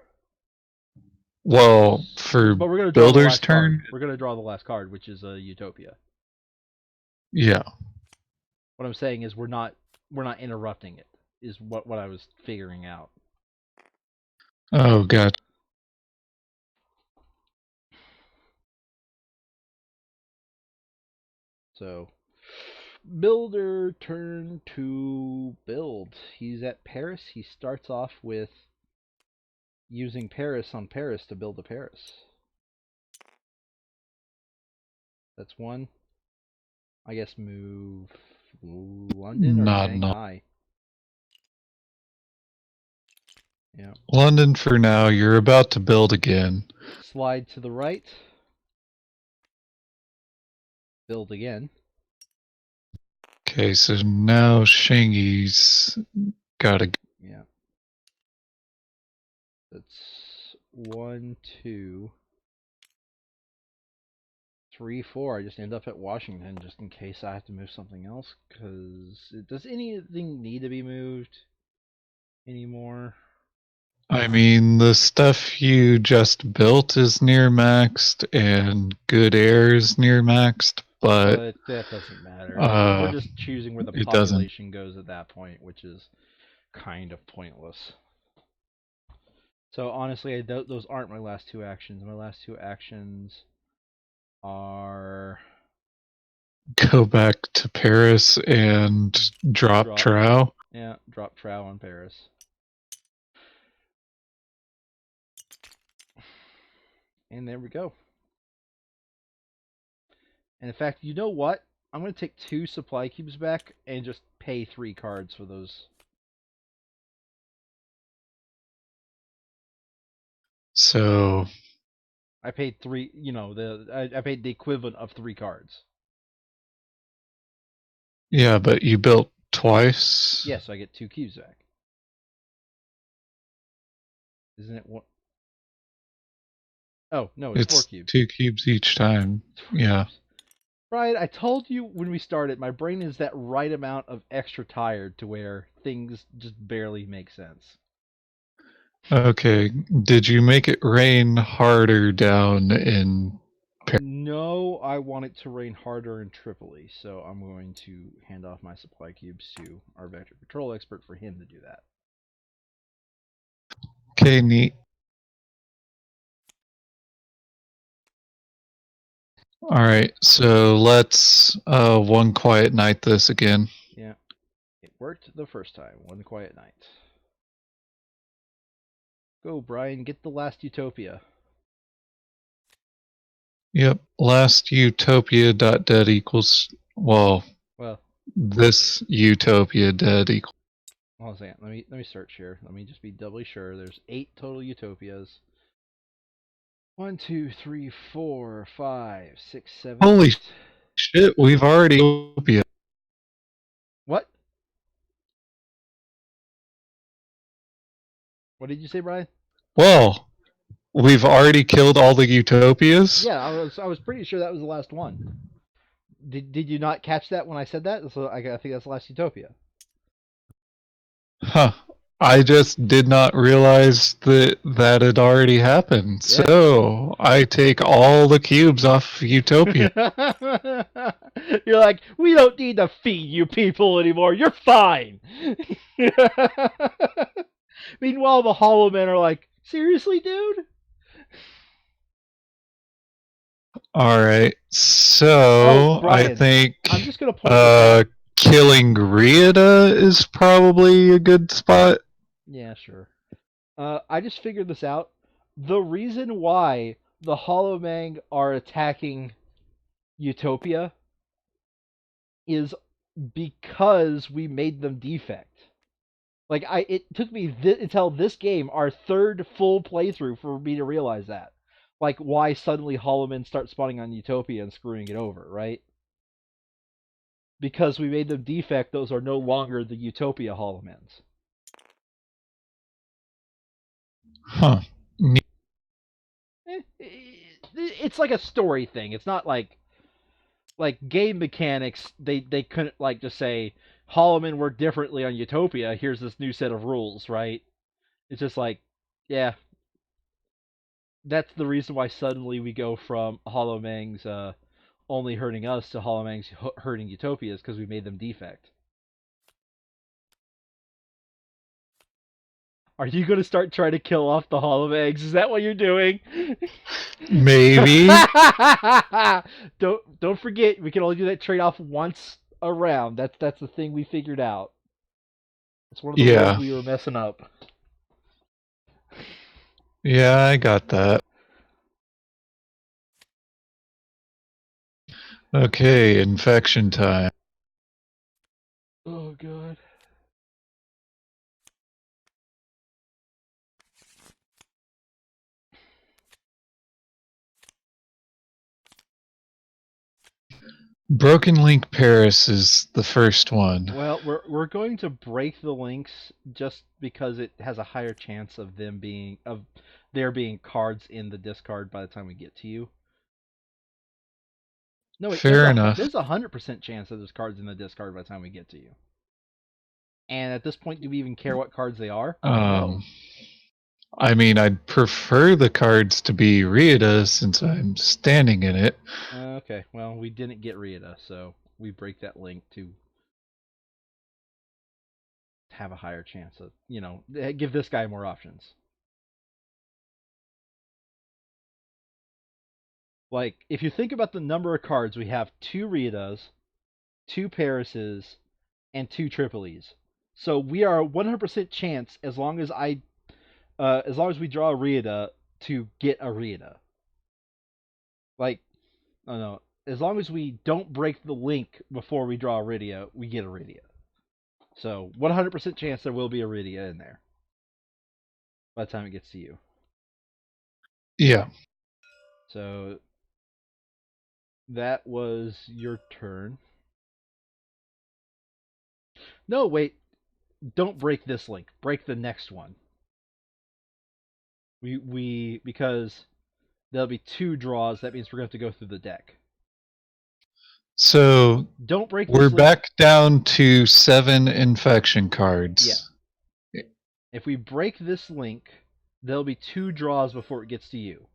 Well, for But we're gonna draw the Builder's last card. turn, We're gonna draw the last card, which is a Utopia. yeah. What I'm saying is we're not interrupting it. Is what I was figuring out. Oh, gotcha. So, builder turn to build. He's at Paris. He starts off with using Paris on Paris to build a Paris. That's one. I guess move London, or are you Not saying enough. I? Yeah. London for now. You're about to build again. Slide to the right. Build again. Okay, so now Shangy's gotta. Yeah. That's 1, 2, 3, 4. I just end up at Washington just in case I have to move something else. Because does anything need to be moved anymore? I mean, the stuff you just built is near maxed, and good air is near maxed, but But that doesn't matter. We're just choosing where the it doesn't. population goes at that point, which is kind of pointless. So honestly, those aren't my last 2 actions. My last 2 actions are Go back to Paris and drop drop, Trow. drop Trow on Paris. And there we go. And in fact, you know what? I'm going to take 2 supply cubes back and just pay 3 cards for those. So I paid 3, I paid the equivalent of 3 cards. yeah, but you built twice. Yeah, so I get 2 cubes back. Isn't it one? Oh, no, it's 4 It's cubes. 2 cubes each time. Yeah. Brian, I told you when we started, my brain is that right amount of extra tired to where things just barely make sense. Okay. Did you make it rain harder down in Paris? No, I want it to rain harder in Tripoli, so I'm going to hand off my supply cubes to our vector control expert for him to do that. Okay, neat. All right, so let's one quiet night this again. Yeah, it worked the first time. One quiet night. Go, Brian, get the last Utopia. Yep, last utopia dot dead equals, well, Well, this utopia dead equals. hold on a second. Let me search here. Let me just be doubly sure. There's 8 total Utopias. 1, 2, 3, 4, 5, 6, 7, Holy 8. shit, we've already utopia. What? What did you say, Brian? Well, we've already killed all the utopias? Yeah, I was pretty sure that was the last one. Did you not catch that when I said that? So I think that's the last Utopia. Huh. I just did not realize that that had already happened. Yeah. So I take all the cubes off Utopia. You're like, we don't need to feed you people anymore. You're fine. Meanwhile, the Hollow Men are like, seriously, dude? All right. So I Brian, think I'm just gonna point this out. killing Rieta is probably a good spot. Yeah, sure. I just figured this out. The reason why the Holomang are attacking Utopia is because we made them defect. Like it took me until this game, our third full playthrough, for me to realize that. Like why suddenly Holomen start spawning on Utopia and screwing it over, right? Because we made them defect, those are no longer the Utopia Holomens. Huh. It's like a story thing. It's not like game mechanics. They couldn't like just say Holomen work differently on Utopia. Here's this new set of rules, right? It's just like, yeah, that's the reason why suddenly we go from Holomangs only hurting us to Holomangs hurting Utopias because we made them defect. Are you going to start trying to kill off the Holomangs? Is that what you're doing? Maybe. Don't forget, we can only do that trade off once a round. That's the thing we figured out. It's one of the rules Yeah. we were messing up. Yeah, I got that. Okay, infection time. Oh god. Broken Link Paris is the first one. Well, we're going to break the links just because it has a higher chance of there being cards in the discard by the time we get to you. No, wait, Fair enough. there's 100% chance that there's cards in the discard by the time we get to you. And at this point, do we even care what cards they are? No. Um, I mean, I'd prefer the cards to be Rieta since I'm standing in it. Okay, well, we didn't get Rieta, so we break that link to have a higher chance of, give this guy more options. Like, if you think about the number of cards, we have 2 Rietas, 2 Parises, and 2 Tripolis. So we are 100% chance as long as we draw a Rieta to get a Rieta. Like, I don't know, as long as we don't break the link before we draw a Rieta, we get a Rieta. So 100% chance there will be a Rieta in there by the time it gets to you. Yeah. So that was your turn. No, wait. Don't break this link. Break the next one. We because there'll be 2 draws. That means we're going to have to go through the deck. So Don't break we're this link. back down to 7 infection Yeah. cards. If we break this link, there'll be 2 draws before it gets to you.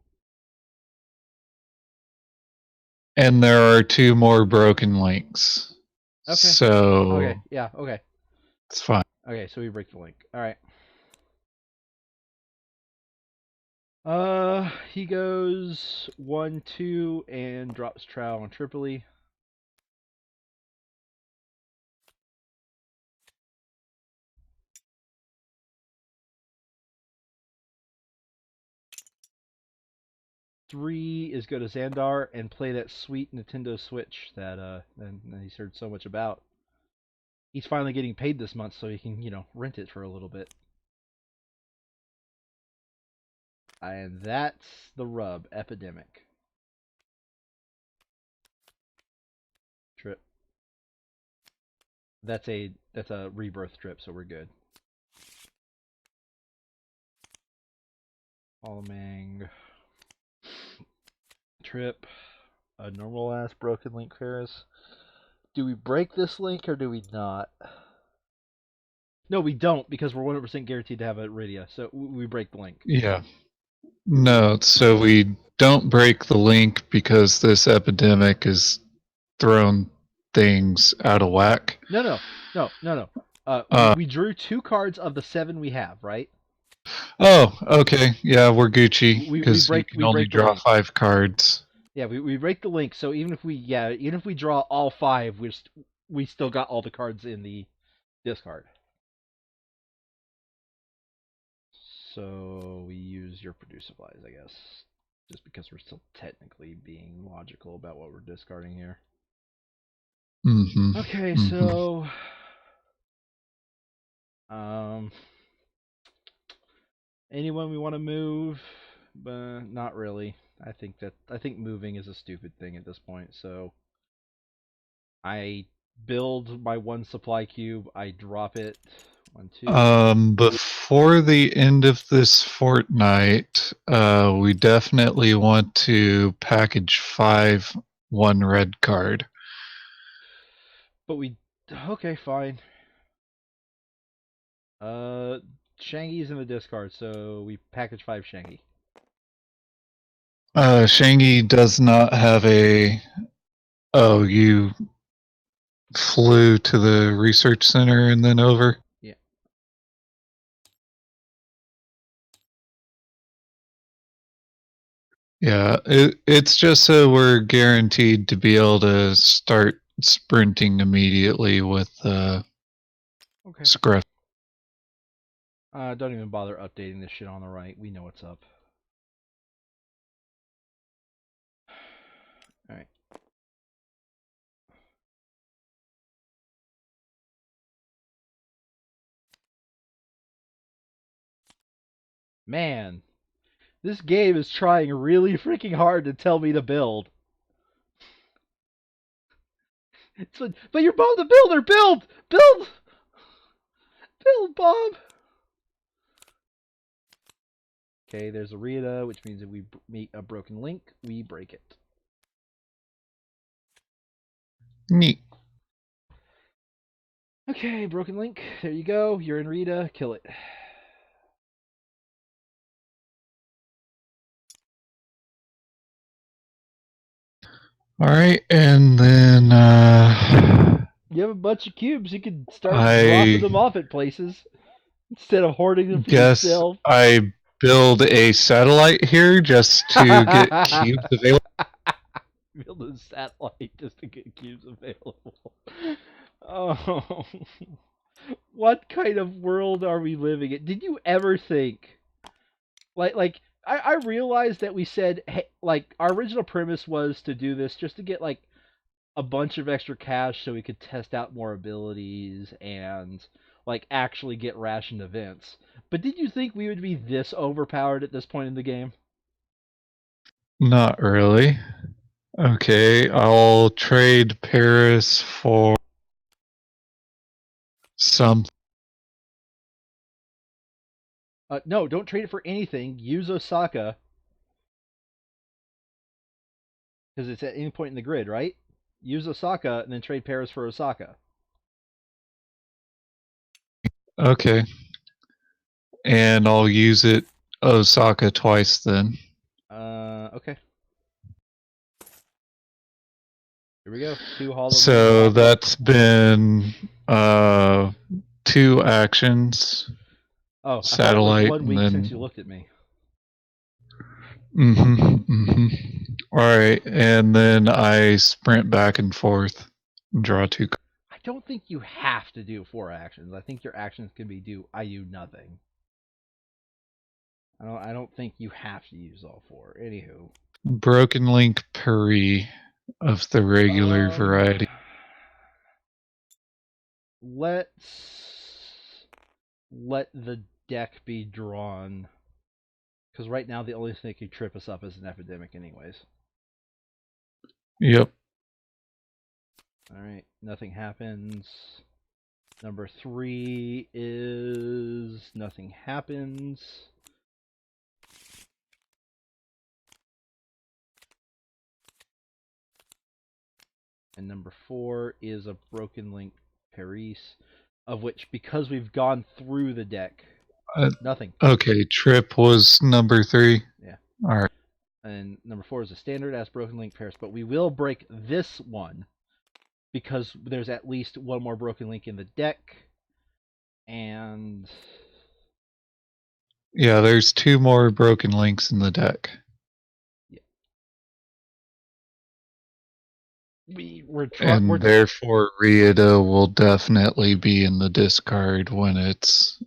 And there are 2 more broken links. Okay. So Okay. Yeah. Okay. it's fine. Okay. So we break the link. All right. He goes 1-2 and drops Trow on Tripoli. Three is go to Xandar and play that sweet Nintendo Switch that he's heard so much about. He's finally getting paid this month, so he can rent it for a little bit. And that's the rub. Epidemic. Trip. That's a rebirth trip, so we're good. Almang. Trip. A normal ass broken link Ferris. Do we break this link or do we not? No, we don't because we're 100% guaranteed to have a Rydia, so we break the link. Yeah. No, so we don't break the link because this epidemic has thrown things out of whack. No. We drew 2 cards of the 7 we have, right? Oh, okay. Yeah, we're Gucci We because you break can only the draw link. 5 cards. Yeah, we break the link. So even if we draw all 5, we still got all the cards in the discard. So we use your produce supplies, I guess. Just because we're still technically being logical about what we're discarding here. Mm-hmm. Okay, Mm-hmm. so um anyone we want to move? Not really. I think moving is a stupid thing at this point. So I build my one supply cube, I drop it. 1, 2. Before the end of this fortnight, we definitely want to package 1 red card. But we okay, fine. Uh Shangy's in the discard, so we package 5 Shangy. Shangi does not have a. Oh, you flew to the research center and then over? Yeah. Yeah, it's just so we're guaranteed to be able to start sprinting immediately with Okay. Scruff. Don't even bother updating this shit on the right. We know what's up. Alright. Man, this game is trying really freaking hard to tell me to build. But you're Bob the Builder! Build! Build! Build, Bob! Okay, there's a Rita, which means if we meet a broken link, we break it. Neat. Okay, broken link. There you go. You're in Rita. Kill it. All right, and then You have a bunch of cubes. You can start dropping I them off at places instead of hoarding them for guess yourself. I build a satellite here just to get cubes available. Build a satellite just to get cubes available. Oh, what kind of world are we living in? Did you ever think, I realized that we said, hey, like our original premise was to do this just to get like a bunch of extra cash so we could test out more abilities and like actually get rationed events. But did you think we would be this overpowered at this point in the game? Not really. Okay, I'll trade Paris for some. No, don't trade it for anything. Use Osaka because it's at any point in the grid, right? Use Osaka and then trade Paris for Osaka. Okay, and I'll use it Osaka twice then. Okay. Here we go. 2 hollow green So blocks. that's been 2 actions, Oh, I thought it was satellite, 1 and week since then. you looked at me. All right, and then I sprint back and forth, and draw 2. I don't think you have to do 4 actions. I think your actions can be I do nothing. I don't think you have to use all 4. Anywho. Broken Link Paris of the regular Um variety. let's let the deck be drawn. Because right now the only thing that could trip us up is an epidemic anyways. Yep. Alright, nothing happens. Number 3 is nothing happens. And number 4 is a broken link Paris, of which because we've gone through the deck, nothing. Okay, Trip was number 3. Yeah. All right. And number 4 is a standard as broken link Paris, but we will break this one because there's at least one more broken link in the deck, and Yeah, there's 2 more broken links in the deck. yeah, we're trying. And therefore, Rita will definitely be in the discard when it's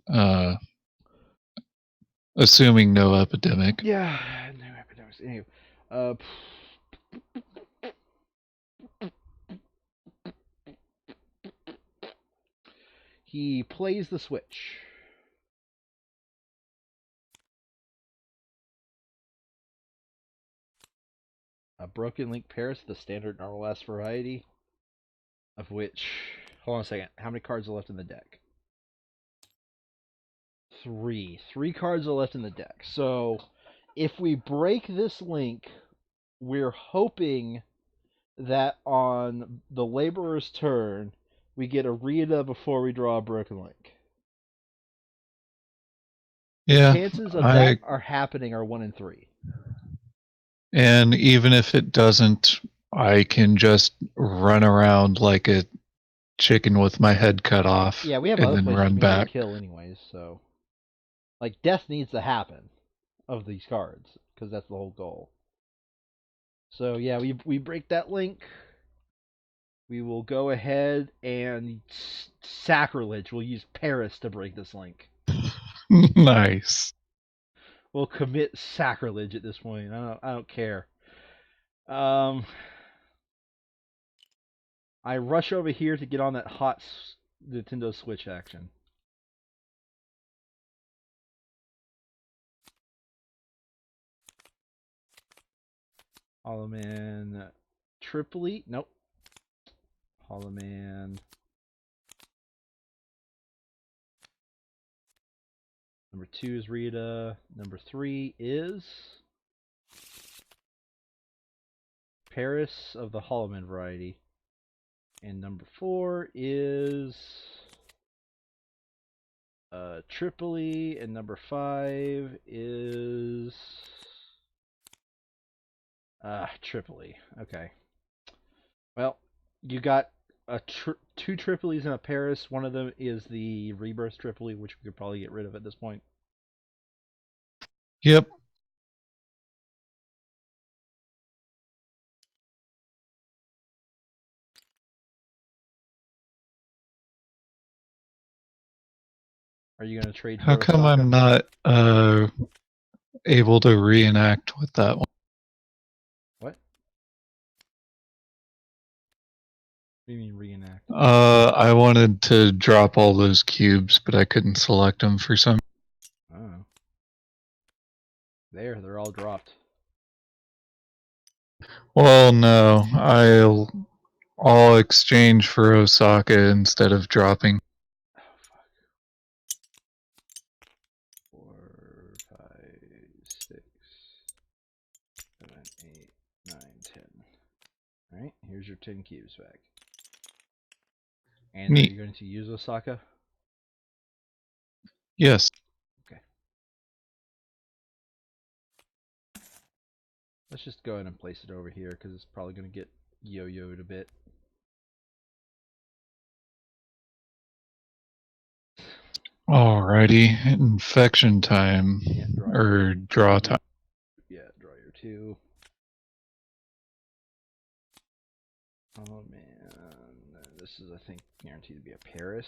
Assuming no epidemic. Yeah, no epidemics. Anyway, uh, he plays the switch. A Broken Link Paris, the standard normal S variety, of which, hold on a second, how many cards are left in the deck? Three. Three cards are left in the deck. So, if we break this link, we're hoping that on the Laborer's turn, we get a Rita before we draw a Broken Link. The Yeah, chances of that I are happening are 1 in 3. and even if it doesn't, I can just run around like a chicken with my head cut off Yeah, we have and other then places run we can go back. kill anyways, so like death needs to happen of these cards because that's the whole goal. So yeah, we break that link. We will go ahead and sacrilege. We'll use Paris to break this link. Nice. We'll commit sacrilege at this point. I don't care. Um, I rush over here to get on that hot Nintendo Switch action. Hollow Man Tripoli. Nope. Hollow Man. Number 2 is Rita. Number 3 is Paris of the Hollow Man variety. And number 4 is Tripoli. And number 5 is Tripoli. Okay. Well, you got two Tripolis and a Paris. One of them is the Rebirth Tripoli, which we could probably get rid of at this point. Yep. Are you going to trade How for come Osaka? I'm not able to reenact with that one? What? What do you mean reenact? I wanted to drop all those cubes, but I couldn't select them for some. Oh. They're all dropped. Well, no, I'll exchange for Osaka instead of dropping. Oh, fuck. 4, 5, 6, 7, 8, 9, 10. Alright, here's your 10 cubes back. And are Neat. you going to use Osaka? Yes. Okay. Let's just go ahead and place it over here because it's probably going to get yo-yoed a bit. Alrighty. Infection time. Yeah, draw Or your draw time. 2. Yeah, draw your 2. Oh man, this is I think guaranteed to be a Paris.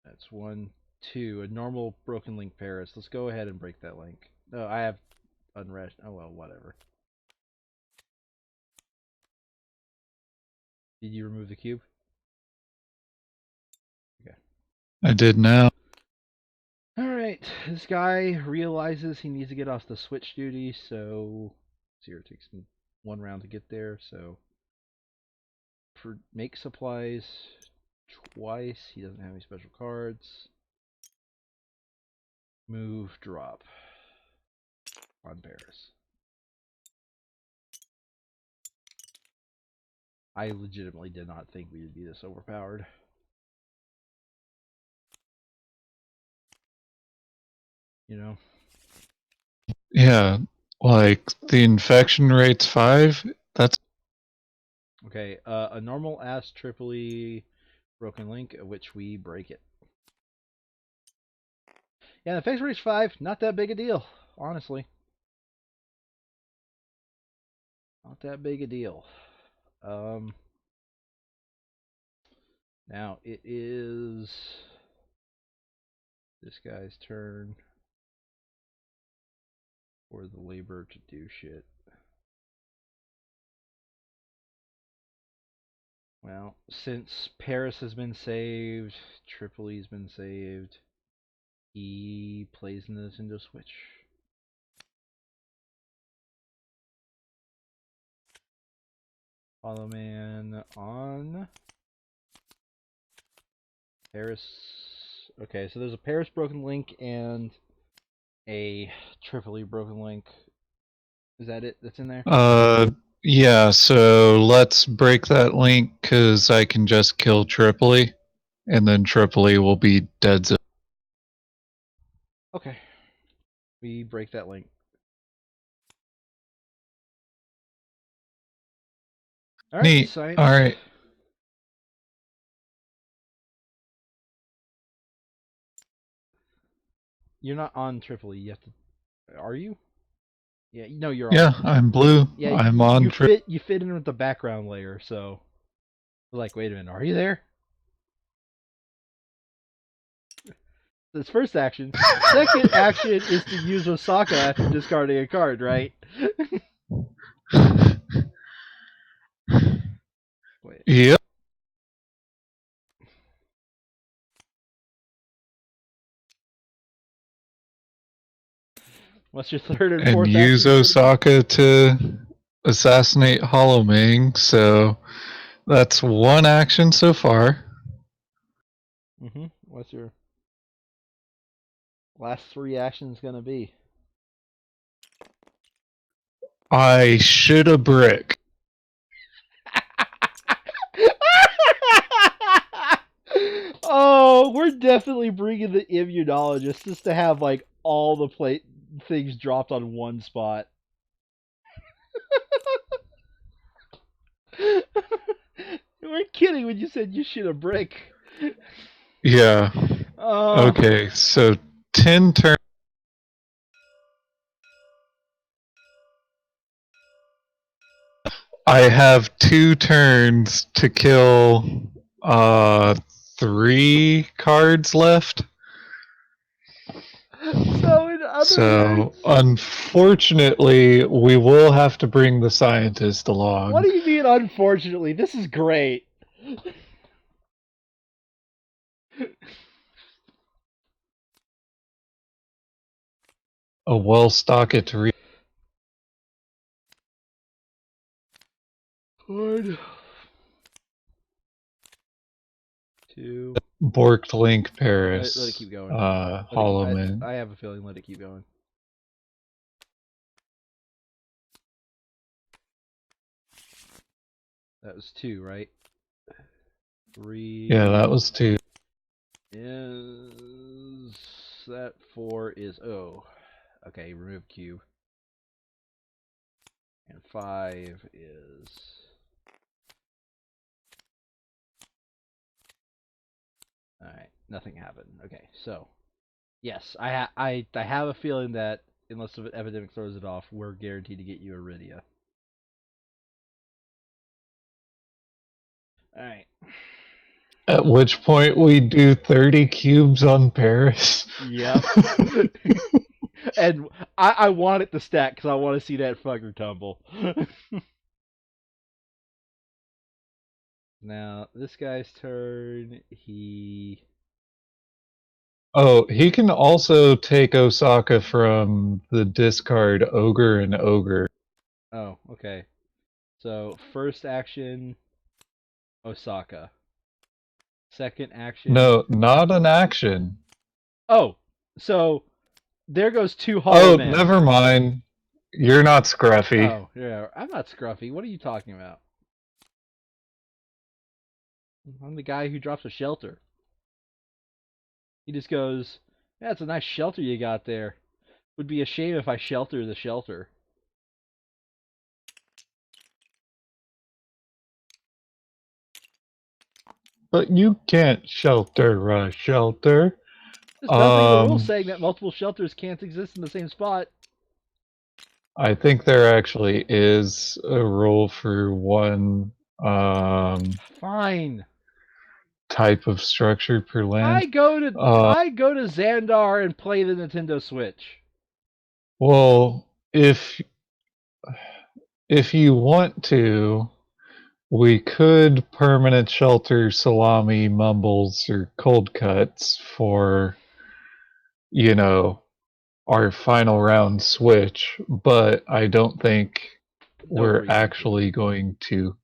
That's 1, 2. A normal broken link Paris. Let's go ahead and break that link. No, I have unrest. Oh well, whatever. Did you remove the cube? Okay. I did now. Alright, this guy realizes he needs to get off the switch duty, so here it takes me 1 round to get there, so for make supplies twice, he doesn't have any special cards. Move, drop on Paris. I legitimately did not think we would be this overpowered. You know? Yeah. Like the infection rate's 5. That's Okay, a normal ass Tripoli broken link, of which we break it. Yeah, the face rate's 5, not that big a deal, honestly. Not that big a deal. Now it is This guy's turn for the labor to do shit. Well, since Paris has been saved, Tripoli's been saved, he plays the Nintendo Switch. Hollow Man on Paris. Okay, so there's a Paris Broken Link and a Tripoli Broken Link. Is that it that's in there? Yeah, so let's break that link because I can just kill Tripoli, and then Tripoli will be dead. Okay. We break that link. Alright, Neat. science. All right. You're not on Tripoli. You have to. Are you? Yeah, no, you're on Yeah, it. I'm blue. Yeah, I'm on trip. you fit in with the background layer. So, like, wait a minute, are you there? That's first action. Second action is to use Osaka after discarding a card, right? Wait. Yep. What's your third and And fourth use actions going to be? Osaka to assassinate Hollow Ming. So that's one action so far. What's your last three actions going to be? I shoot a brick. Oh, we're definitely bringing the immunologist just to have like all the plate things dropped on one spot. You weren't kidding when you said you shoot a brick. Yeah. Oh, Okay, so 10 turns. I have 2 turns to kill 3 cards left. so in other So words, unfortunately, we will have to bring the scientist what along. do you mean? Unfortunately, this is great. A well-stocked One, two. Borked Link Let it Paris keep going. Let it. Hollow Man. I have a feeling. Let it keep going. That was two, right? Yeah, Three that was 2. is that four is okay. Remove cube, and five is all right. Nothing happened. Okay, so yes, I have a feeling that unless the epidemic throws it off, we're guaranteed to get you Iridia. All right. At which point we do 30 cubes on Paris. Yep. And I want it to stack because I want to see that fucker tumble. Now this guy's turn. Oh, he can also take Osaka from the discard Ogre and Ogre. Oh, okay. So first action, Osaka. Second action. No, not an action. Oh, so there goes two hollow Oh, men. never mind. You're not Scruffy. Oh, yeah. I'm not Scruffy. What are you talking about? I'm the guy who drops a shelter. He just goes, "Yeah, it's a nice shelter you got there. Would be a shame if I shelter the shelter." But you can't shelter a shelter. There's nothing in the rules saying that multiple shelters can't exist in the same spot. I think there actually is a rule for one Fine. type of structure per land. I go to Uh, Xandar and play the Nintendo Switch. well, if you want to, we could permanent shelter salami, mumbles, or cold cuts for, you know, our final round switch, but I don't think No we're reason to. actually going to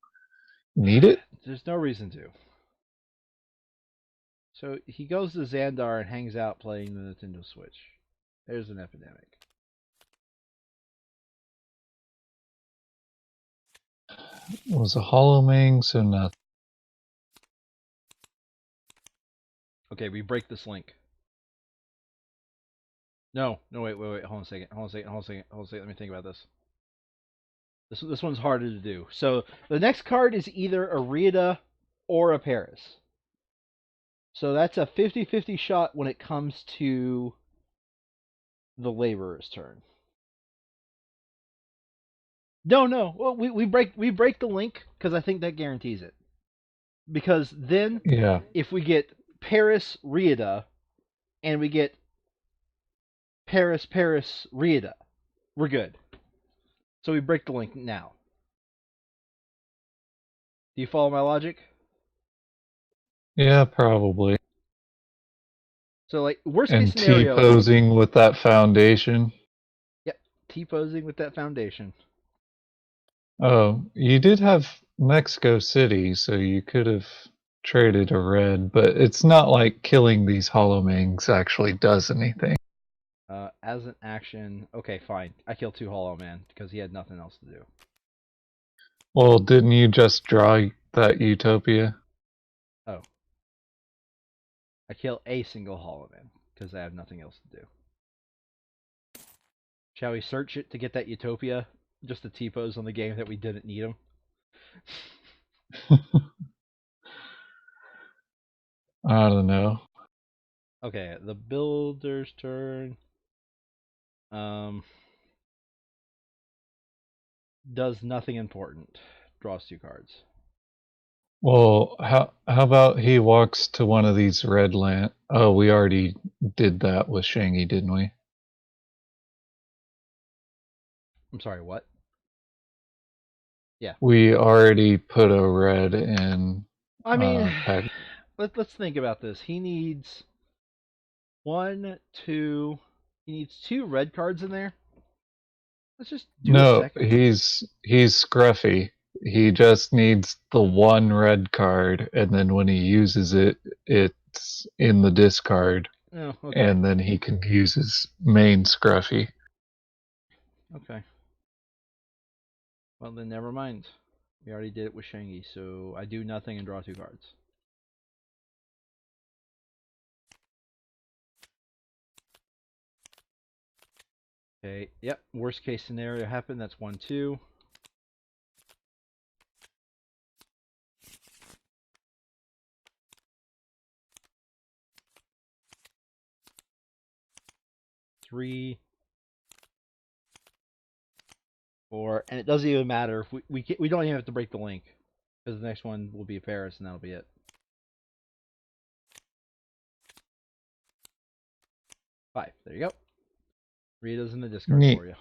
need it. There's no reason to. So he goes to Xandar and hangs out playing the Nintendo Switch. There's an epidemic. It was a hollow ming, so nothing. Okay, we break this link. No, wait. Hold on a second. Let me think about this. This one's harder to do. So the next card is either a Rita or a Paris. So that's a 50-50 shot when it comes to the laborer's turn. No. Well, we break the link because I think that guarantees it. Because then, Yeah. if we get Paris Rita and we get Paris Rita, we're good. So we break the link now. Do you follow my logic? Yeah, probably. So like worst case And scenario, T-posing with that foundation. yep, T posing with that foundation. Oh, you did have Mexico City, so you could have traded a red, but it's not like killing these hollow mings actually does anything. As an action, okay, fine. I kill 2 Hollow Man because he had nothing else to do. Well, didn't you just draw that Utopia? Oh, I kill a single Hollow Man because I have nothing else to do. Shall we search it to get that Utopia? Just the T-pose on the game that we didn't need him. I don't know. Okay, the builder's turn. Um, does nothing important. Draws 2 cards. Well, how about he walks to one of these red land? Oh, we already did that with Shangy, didn't we? I'm sorry, what? Yeah. We already put a red in I mean, pack. let's think about this. He needs 1, 2. He needs 2 red cards in there. Let's just do a No, second one. he's scruffy. He just needs the one red card, and then when he uses it, it's in the discard, Oh, okay. and then he can use his main scruffy. Okay. Well, then never mind. We already did it with Shangy, so I do nothing and draw 2 cards. Okay, yep. Worst case scenario happened. That's 1, 2. Three, 4, and it doesn't even matter if we don't even have to break the link because the next one will be a Paris and that'll be it. 5. There you go. Rita's in the discard Neat. for you.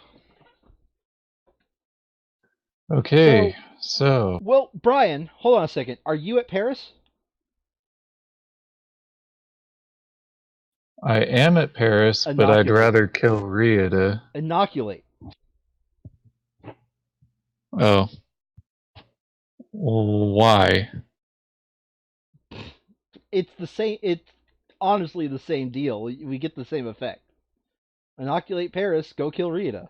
Okay, so Well, Brian, hold on a second. Are you at Paris? I am at Paris, but I'd Inoculate. rather kill Rieta. Inoculate. Oh, why? It's the same. It's honestly the same deal. We get the same effect. Inoculate Paris. Go kill Rita.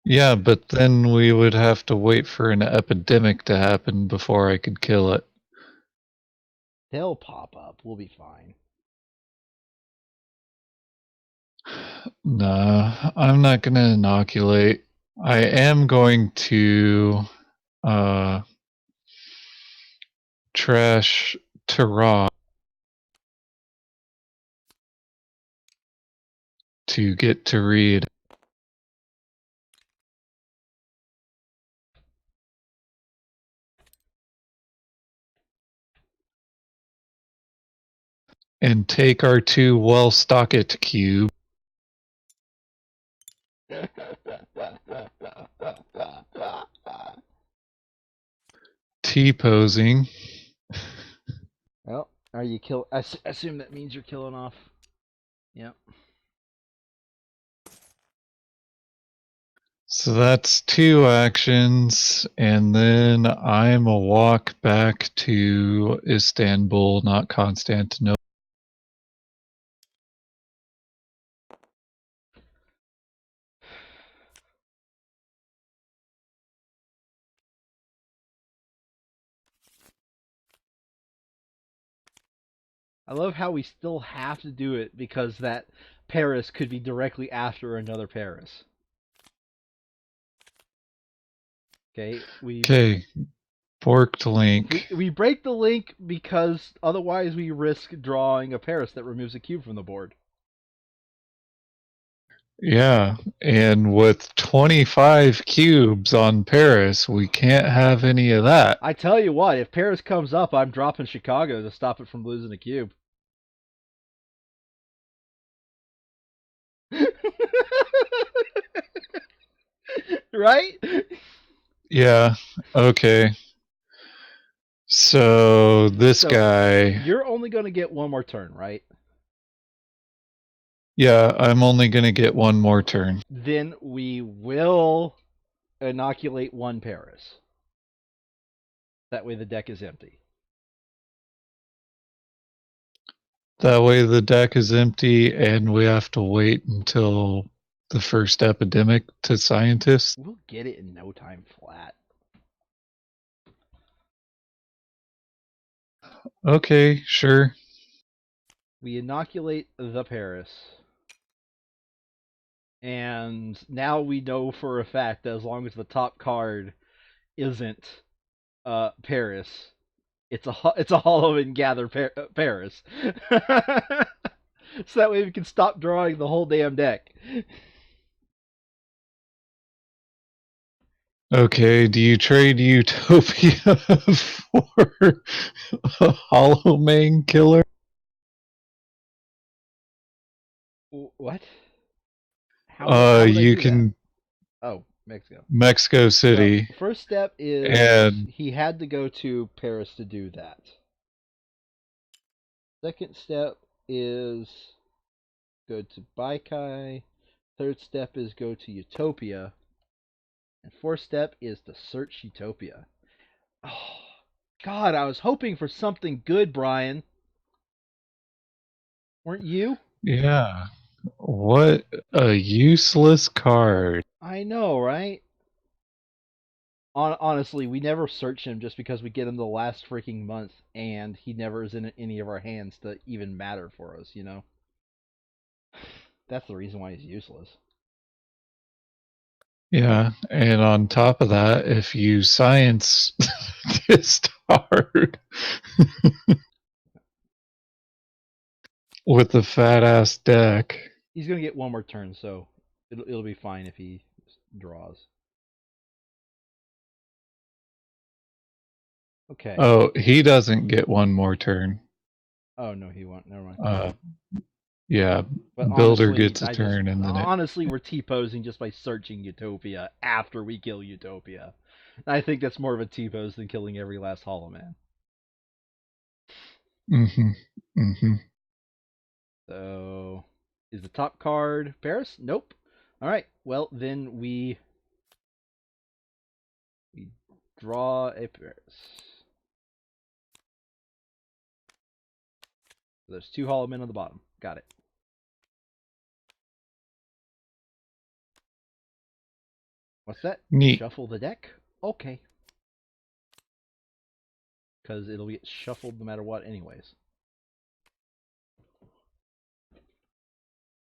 Yeah, but then we would have to wait for an epidemic to happen before I could kill it. They'll pop up. We'll be fine. Nah, I'm not gonna inoculate. I am going to uh trash Tehran to get to read. and take our 2 well-stocked cube. T-posing. Well, are you assume that means you're killing off. Yep. So that's 2 actions, and then I'm a walk back to Istanbul, not Constantinople. I love how we still have to do it because that Paris could be directly after another Paris. Okay, Okay, forked link. we break the link because otherwise we risk drawing a Paris that removes a cube from the board. Yeah, and with 25 cubes on Paris, we can't have any of that. I tell you what, if Paris comes up, I'm dropping Chicago to stop it from losing a cube. Right? Yeah, okay. So this So guy, you're only going to get one more turn, right? yeah, I'm only going to get one more turn. Then we will inoculate one Paris. That way the deck is empty. That way the deck is empty and we have to wait until the first epidemic to scientists. We'll get it in no time flat. Okay, sure. We inoculate the Paris. And now we know for a fact that as long as the top card isn't Paris, it's a Hollow and Gather Paris. So that way we can stop drawing the whole damn deck. Okay, do you trade Utopia for a Hollow Man Killer? What? How would I You do that? can Oh, Mexico. Mexico So City first step is and he had to go to Paris to do that. Second step is go to Baikai. Third step is go to Utopia. And fourth step is to search Utopia. Oh, God, I was hoping for something good, Brian. Weren't you? yeah. What a useless card. I know, right? Honestly, we never search him just because we get him the last freaking month, and he never is in any of our hands to even matter for us, you know? That's the reason why he's useless. Yeah, and on top of that, if you science this card with the fat ass deck. He's gonna get one more turn, so it'll be fine if he draws. Okay. Oh, he doesn't get one more turn. Oh no, he won't. Never mind. Uh, yeah, But Builder honestly, gets a turn, and then it. we're T-posing just by searching Utopia after we kill Utopia. I think that's more of a T-pose than killing every last Hollow Man. Mm-hmm. Mm-hmm. So, is the top card Paris? Nope. All right. Well, then we draw a Paris. So there's 2 Hollow Men on the bottom. Got it. What's that? Neat. Shuffle the deck? Okay. Because it'll get shuffled no matter what, anyways.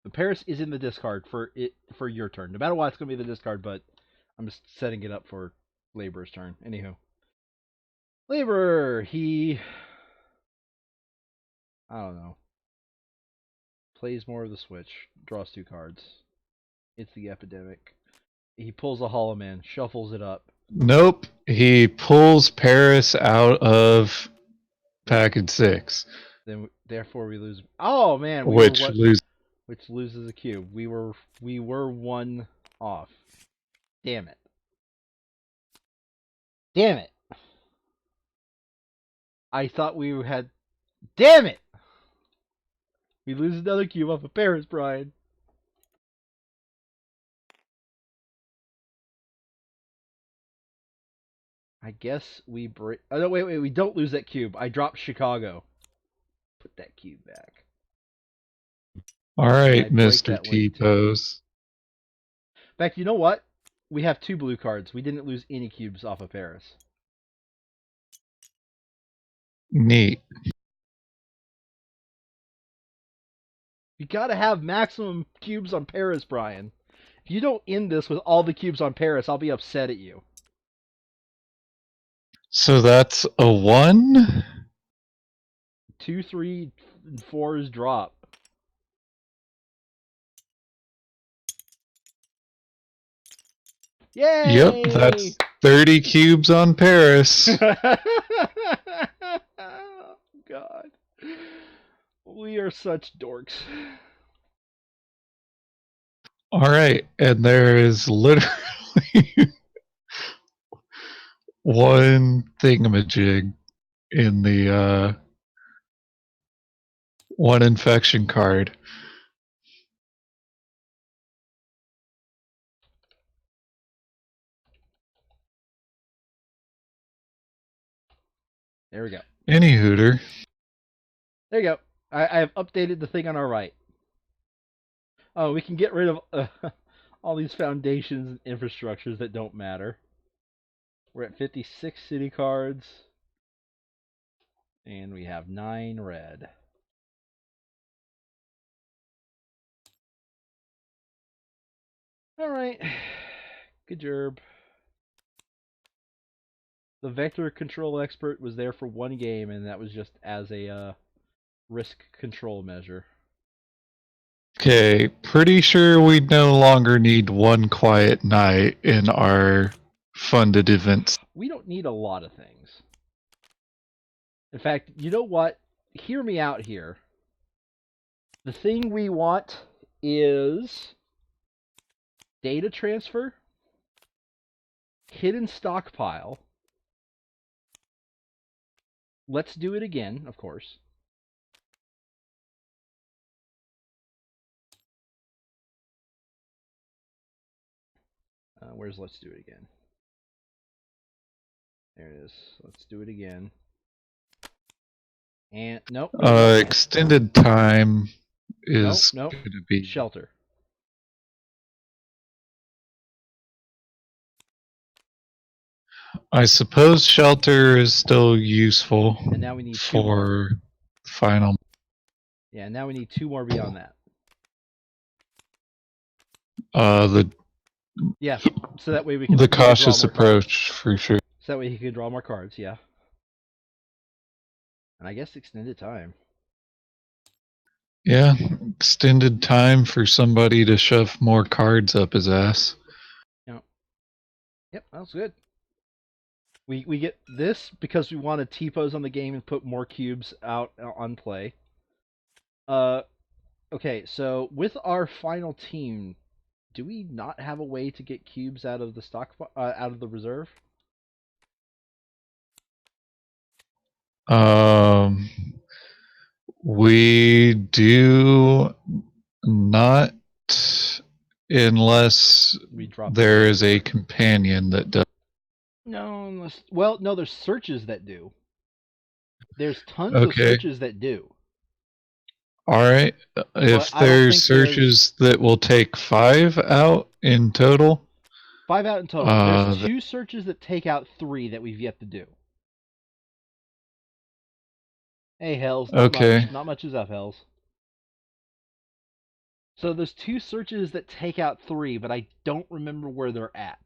The Paris is in the discard for your turn. No matter what, it's gonna be the discard, but I'm just setting it up for Laborer's turn. Anywho, Laborer, I don't know, plays more of the switch, draws 2 cards. It's the epidemic. He pulls a Hollow Man, shuffles it up. Nope. He pulls Paris out of package 6. Then therefore we lose. Oh man, we were which what? lose. Which loses a cube. We were one off. Damn it. Damn it. I thought we had. Damn it. We lose another cube off of Paris, Brian. I guess we break. Oh no, wait. We don't lose that cube. I dropped Chicago. Put that cube back. All And I right, break Mr. that T link too. Pose. In fact, you know what? We have 2 blue cards. We didn't lose any cubes off of Paris. Neat. You gotta have maximum cubes on Paris, Brian. If you don't end this with all the cubes on Paris, I'll be upset at you. So that's a 1? 2, 3, and 4s drop. Yep, Yay! that's 30 cubes on Paris. Oh, God. We are such dorks. All right, and there is literally one thingamajig in the one infection card. There we go. Any hooter. There you go. I have updated the thing on our right. Oh, we can get rid of all these foundations and infrastructures that don't matter. We're at 56 city cards. And we have 9 red. Alright. Good job. The vector control expert was there for 1 game, and that was just as a risk control measure. Okay, pretty sure we no longer need one quiet night in our funded events. We don't need a lot of things. In fact, you know what? Hear me out here. The thing we want is data transfer, hidden stockpile. Let's do it again, of course. Where's let's do it again? There it is. Let's do it again. And nope. Extended time is Nope. going to be Shelter. I suppose shelter is still useful. And now we need 2 more. For final. Yeah, now we need 2 more beyond that. The Yeah, so that way we can the draw cautious more approach cards. for sure. So that way he can draw more cards, yeah. And I guess extended time. Yeah, extended time for somebody to shove more cards up his ass. Yep, that was good. We get this because we want to T-pose on the game and put more cubes out on play. Okay, so with our final team, do we not have a way to get cubes out of the out of the reserve? We do not, unless We drop there is a companion that does. No, unless no, there's searches that do. There's tons of Okay. searches that do. All right. If I don't there's think searches that will take 5 out in total. 5 out in total. There's 2 searches that take out 3 that we've yet to do. Hey, Hells. Not Okay. much. Not much is up, Hells. So there's 2 searches that take out 3, but I don't remember where they're at.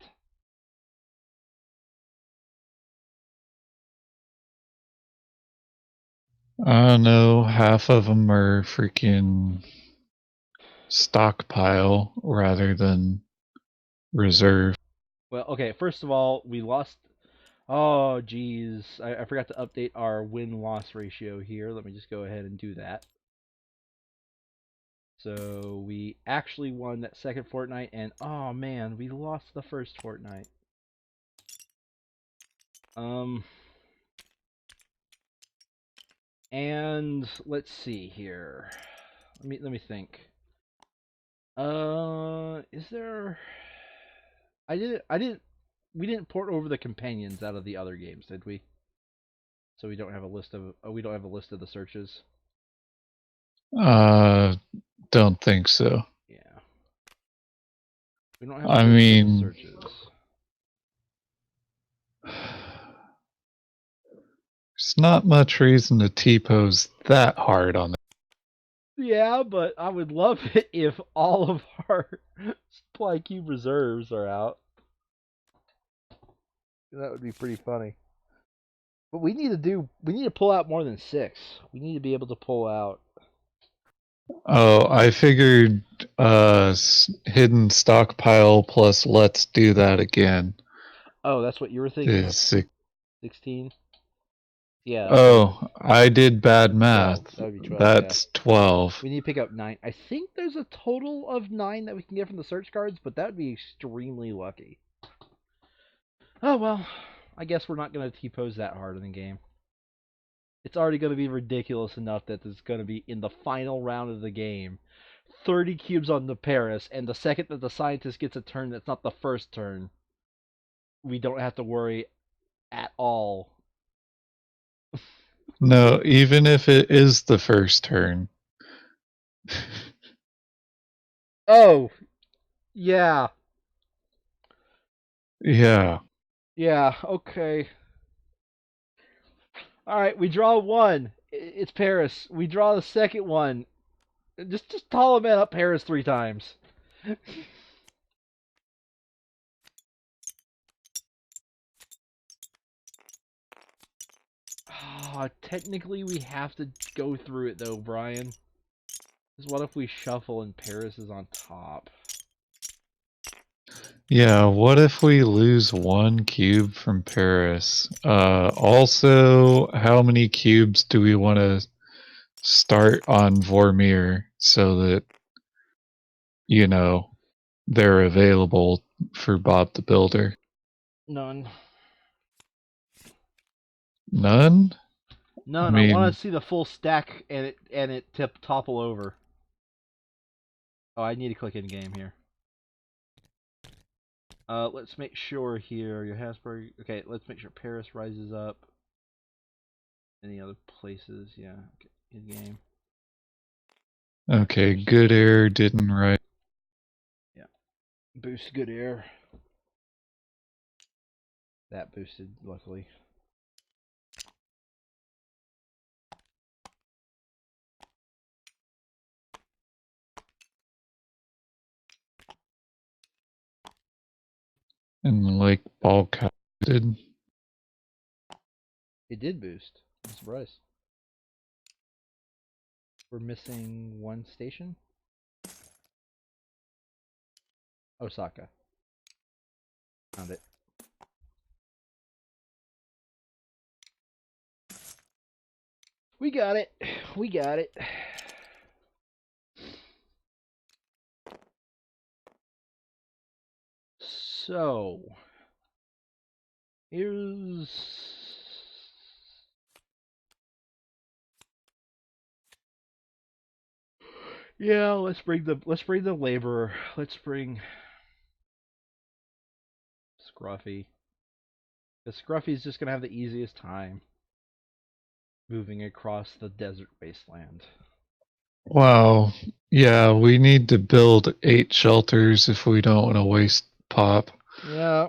I don't know. Half of them are freaking stockpile rather than reserve. Well, okay. First of all, we lost Oh, geez. I forgot to update our win-loss ratio here. Let me just go ahead and do that. So we actually won that second fortnight, and oh man, we lost the first fortnight. Um, and let's see here. Let me think. Is there? I didn't. We didn't port over the companions out of the other games, did we? So we don't have a list of. We don't have a list of the searches. Uh, don't think so. Yeah, we don't have a I list of the mean, searches. there's not much reason to T-pose that hard on it. Yeah, but I would love it if all of our supply cube reserves are out. That would be pretty funny. But we need to pull out more than 6. We need to be able to pull out. Oh, I figured hidden stockpile plus let's do that again Oh, that's what you were thinking? is six. 16? Yeah, okay. Oh, I did bad 12. math. That would be 12, yeah. That's 12. We need to pick up 9. I think there's a total of 9 that we can get from the search cards, but that would be extremely lucky. Oh, well. I guess we're not going to T-pose that hard in the game. It's already going to be ridiculous enough that it's going to be in the final round of the game. 30 cubes on the Paris, and the second that the scientist gets a turn that's not the first turn, we don't have to worry at all. No, even if it is the first turn. Oh, yeah. Yeah. Yeah, okay. Alright, we draw 1. It's Paris. We draw the second one. Just tall a man up Paris 3 times. Technically we have to go through it though, Brian. Because what if we shuffle and Paris is on top? Yeah, what if we lose 1 cube from Paris? Also, how many cubes do we want to start on Vormir so that, you know, they're available for Bob the Builder? None. None? I None. I want mean, to see the full stack and it topple over. Oh, I need to click in game here. Let's make sure here your Hasburg. Okay, let's make sure Paris rises up. Any other places? Yeah. Okay. In game. okay, Boost. good air didn't write. Yeah. Boost good air. That boosted, luckily. And like ball did. It did boost. I'm surprised. We're missing 1 station. Osaka. Found it. We got it. We got it. So, here's yeah, let's bring the laborer. Let's bring Scruffy. Because Scruffy's just gonna have the easiest time moving across the desert wasteland. Wow. Yeah, we need to build 8 shelters if we don't want to waste pop. Yeah.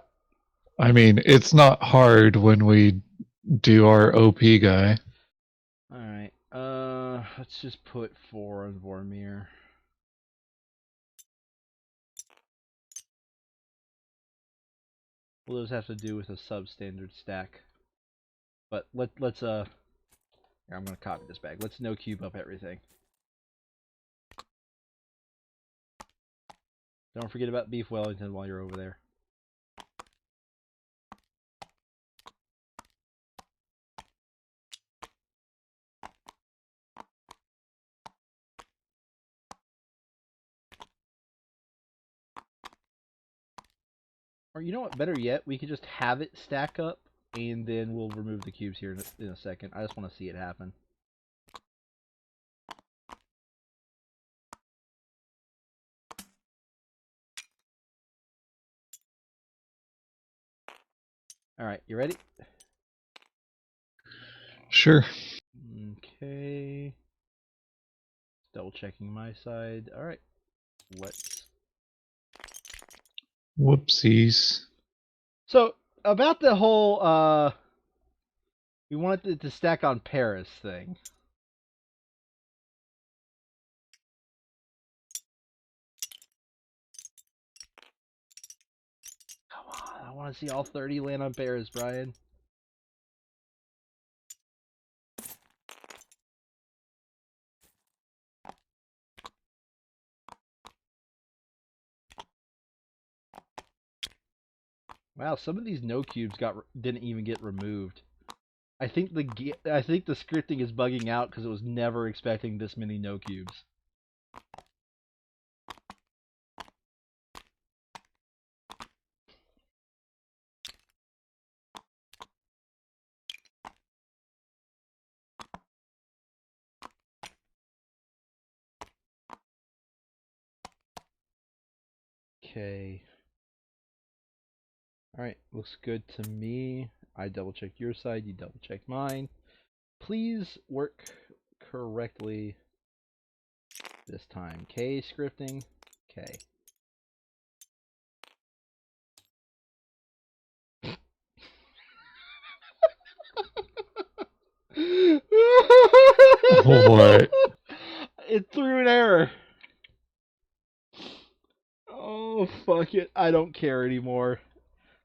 I mean, it's not hard when we do our OP guy. Alright. Let's just put 4 on Vormir. We'll just have to do with a substandard stack. But let's here, I'm gonna copy this bag. Let's no cube up everything. Don't forget about beef Wellington while you're over there. Or you know what? Better yet, we could just have it stack up, and then we'll remove the cubes here in a second. I just want to see it happen. All right, you ready? Sure. Okay. Double checking my side. All right. Let's. Whoopsies. So about the whole we wanted it to stack on Paris thing. Come on, I want to see all 30 land on Paris, Brian. Wow, some of these no cubes didn't even get removed. I think the scripting is bugging out because it was never expecting this many no cubes. Okay. Alright, looks good to me. I double checked your side, you double checked mine. Please work correctly this time. K scripting. K. What? It threw an error. Oh, fuck it. I don't care anymore.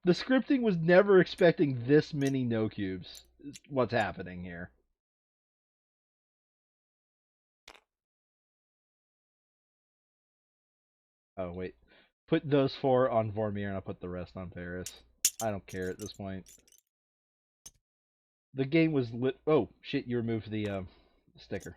The scripting was never expecting this many no cubes. What's happening here? Oh, wait. Put those 4 on Vormir and I'll put the rest on Paris. I don't care at this point. The game was lit. Oh, shit, you removed the sticker.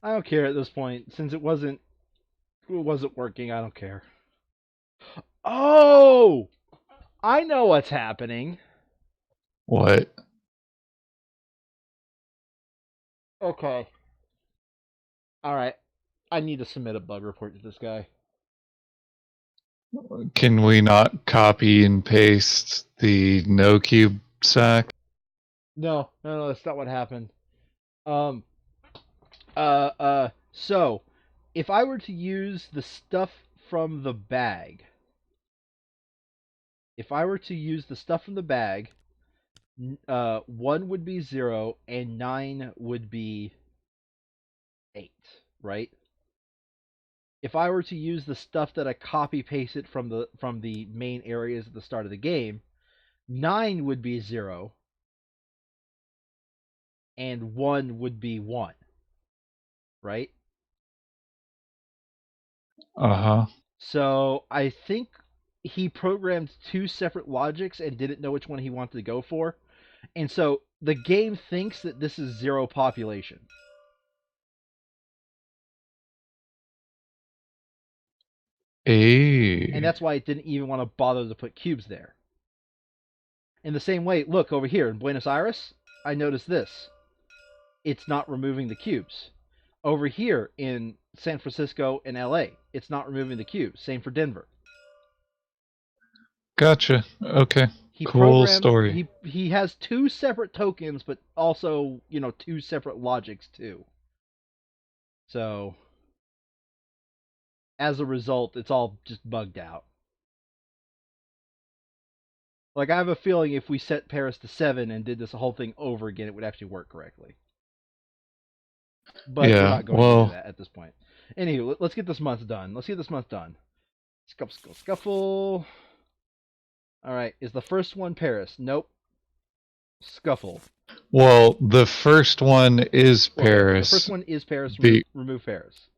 I don't care at this point. Since it wasn't working, I don't care. Oh! I know what's happening. What? Okay. Alright. I need to submit a bug report to this guy. Can we not copy and paste the no cube sack? No, that's not what happened. Um, so, if I were to use the stuff from the bag, one would be 0 and 9 would be 8, right? If I were to use the stuff that I copy pasted from the main areas at the start of the game, 9 would be 0 and 1 would be 1, right? Uh-huh. So I think he programmed 2 separate logics and didn't know which one he wanted to go for. And so the game thinks that this is 0 population. And Hey. that's why it didn't even want to bother to put cubes there. In the same way, look over here in Buenos Aires, I noticed this. It's not removing the cubes. Over here in San Francisco and LA, it's not removing the cubes. Same for Denver. Gotcha. Okay. He Cool programmed story. he has 2 separate tokens, but also, 2 separate logics too. So as a result, it's all just bugged out. Like, I have a feeling if we set Paris to 7 and did this whole thing over again, it would actually work correctly. But we're Yeah, not going to do well, that at this point. Anywho, let's get this month done. Scuffle, scuffle, scuffle. Alright, is the first one Paris? Nope. Scuffle. the first one is Okay, the Paris. first one is Paris. The Remove Paris.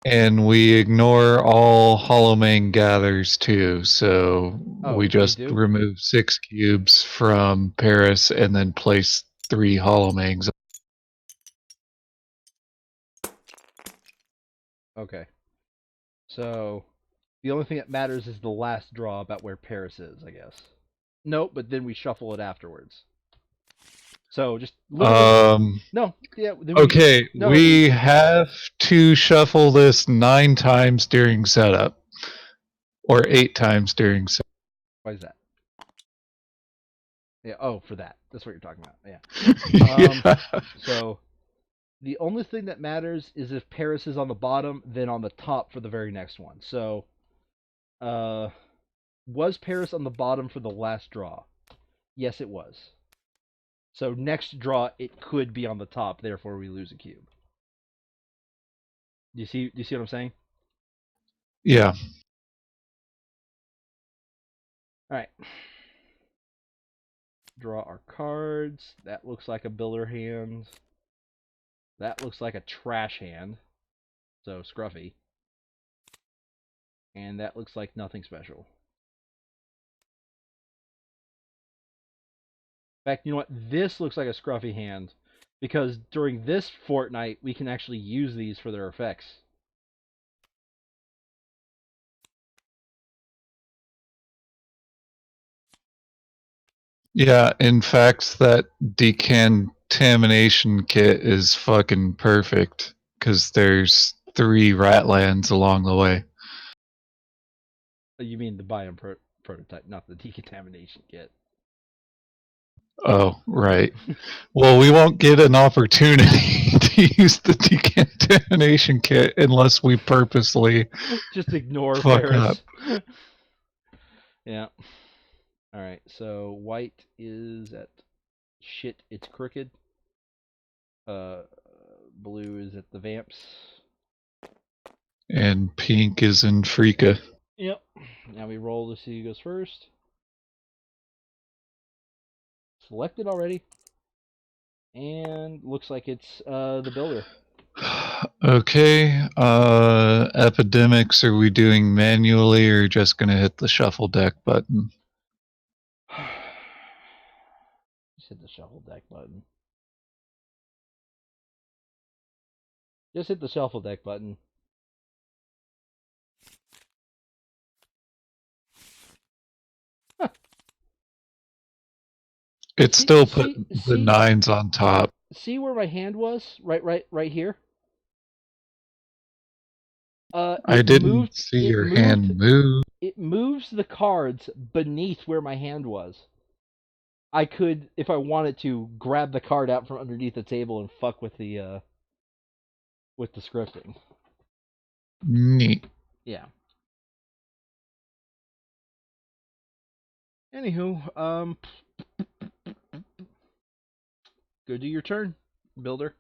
And we ignore all Hollow Main gathers too, so Oh, we we just do? remove 6 cubes from Paris and then place 3 Hollow Mains. Okay. So the only thing that matters is the last draw about where Paris is, I guess. Nope, but then we shuffle it afterwards. So just literally Um, no, yeah, then we okay, no, we we have to shuffle this 9 times during setup, or 8 times during setup. why is that? Yeah, oh, for that. That's what you're talking about. Yeah. Yeah. So the only thing that matters is if Paris is on the bottom, then on the top for the very next one. So, uh, was Paris on the bottom for the last draw? Yes, it was. So next draw, it could be on the top. Therefore, we lose a cube. Do you see? Do you see what I'm saying? Yeah. All right. Draw our cards. That looks like a builder hand. That looks like a trash hand. So scruffy. And that looks like nothing special. In fact, you know what? This looks like a scruffy hand because during this fortnight we can actually use these for their effects. Yeah, in fact, that decontamination kit is fucking perfect because there's 3 Ratlands along the way. You mean the biome prototype, not the decontamination kit. Oh, right. Well, we won't get an opportunity to use the decontamination kit unless we purposely Just ignore fuck up. Paris. Yeah. All right. So white is at shit. It's crooked. Uh, blue is at the vamps. And pink is in Freaka. Yep. Now we roll to see who goes first. Selected already. And looks like it's the builder. Okay, epidemics, are we doing manually or just gonna hit the shuffle deck button? Just hit the shuffle deck button. Just hit the shuffle deck button. Huh. It's See, still put see, the see, nines on top. see where my hand was? Right here. I It didn't moved. see It your moved. hand move. It moves the cards beneath where my hand was. I could, if I wanted to, grab the card out from underneath the table and fuck with the scripting. Neat. Yeah. Anywho, go do your turn, builder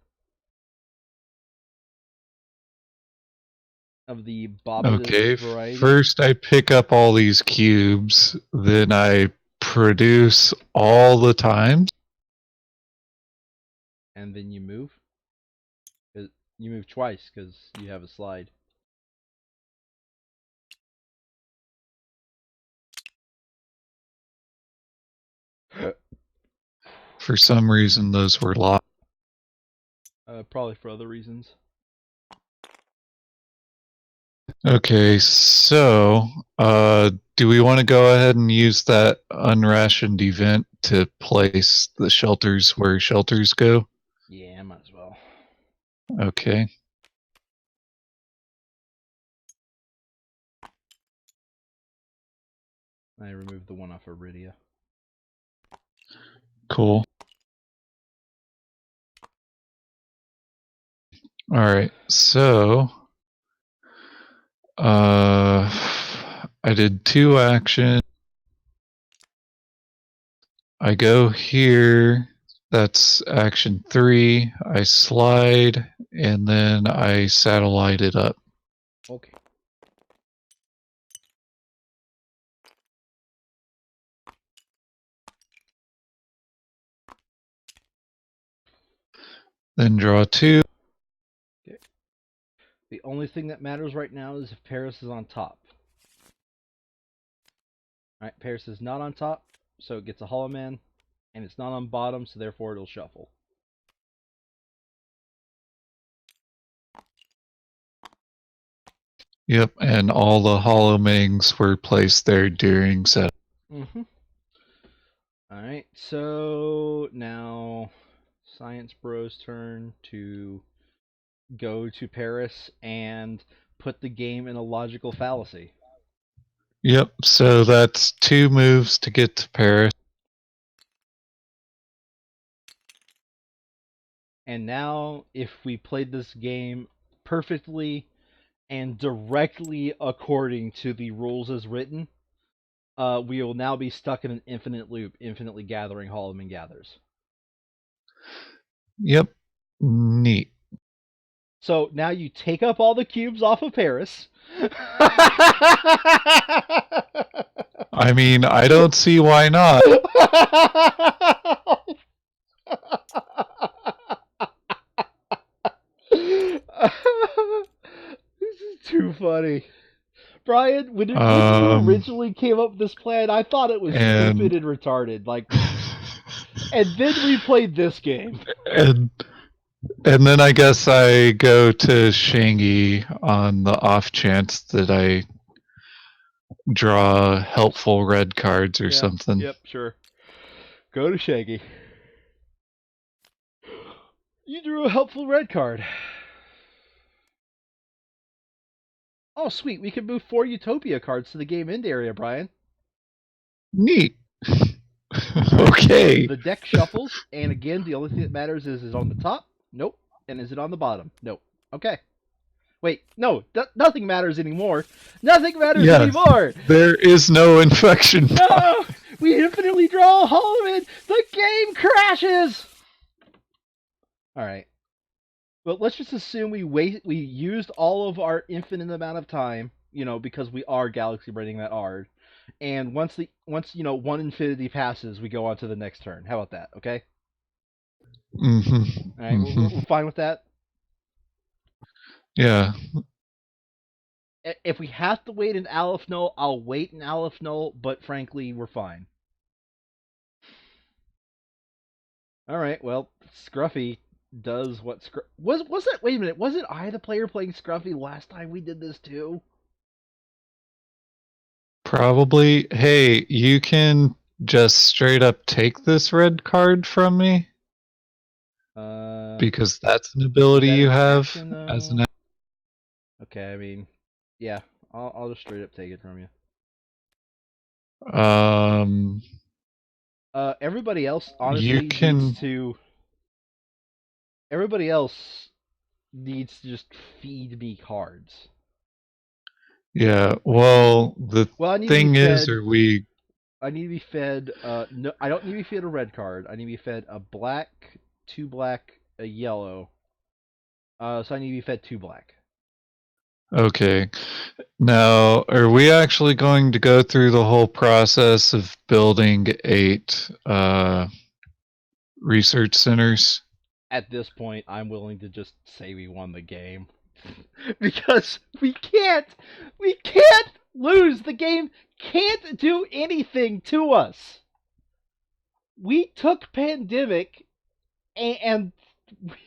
of the Bobbidus Okay, variety, first I pick up all these cubes, then I produce all the times. and then you move. You move twice because you have a slide. For some reason, those were locked. Probably for other reasons. Okay, so do we want to go ahead and use that unrationed event to place the shelters where shelters go? Yeah, might as well. Okay, I removed the one off Iridia. cool. All right, so uh, I did 2 actions. I go here. That's action 3. I slide and then I satellite it up. Okay. Then draw 2. Okay. The only thing that matters right now is if Paris is on top. Alright, Paris is not on top, so it gets a Hollow Man, and it's not on bottom, so therefore it'll shuffle. Yep, and all the Hollow Mings were placed there during set. Mm-hmm. Alright, so now Science Bro's turn to go to Paris and put the game in a logical fallacy. Yep, so that's 2 moves to get to Paris. And now, if we played this game perfectly and directly according to the rules as written, we will now be stuck in an infinite loop, infinitely gathering Holloman gathers. Yep, neat. So now you take up all the cubes off of Paris. I mean, I don't see why not. This is too funny. Brian, when you Um, originally came up with this plan, I thought it was and stupid and retarded. Like, and then we played this game. and and then I guess I go to Shangy on the off chance that I draw helpful red cards or Yeah, something. yep, sure. Go to Shaggy. You drew a helpful red card. Oh, sweet. We can move 4 Utopia cards to the game end area, Brian. Neat. All right. Okay. The deck shuffles, and again, the only thing that matters is it on the top? Nope. And is it on the bottom? Nope. Okay. Wait, no, nothing matters anymore. Nothing matters Yes, anymore. there is no infection. No, we infinitely draw a Holloman. The game crashes. All right. Well, let's just assume we used all of our infinite amount of time, because we are galaxy braiding that hard. And once one infinity passes, we go on to the next turn. How about that? Okay. Mm-hmm. All right, Mm-hmm. we're fine with that. Yeah. If we have to wait an Aleph Null, I'll wait an Aleph Null, but frankly, we're fine. All right, well, Scruffy does what was that? Wait a minute, wasn't I the player playing Scruffy last time we did this too? Probably. Hey, you can just straight up take this red card from me Uh, because that's an is ability that you an have action as though? an. Okay, I mean, yeah, I'll just straight up take it from you. Um, Everybody else you honestly needs can. to. Everybody else needs to just feed me cards. Yeah. Well, the Well, I need to be thing is, fed. are we? I need to be fed. No, I don't need to be fed a red card. I need to be fed a black, 2 black, a yellow. So I need to be fed 2 black. Okay. Now, are we actually going to go through the whole process of building 8 research centers? At this point, I'm willing to just say we won the game because we can't lose. The game can't do anything to us. We took pandemic and we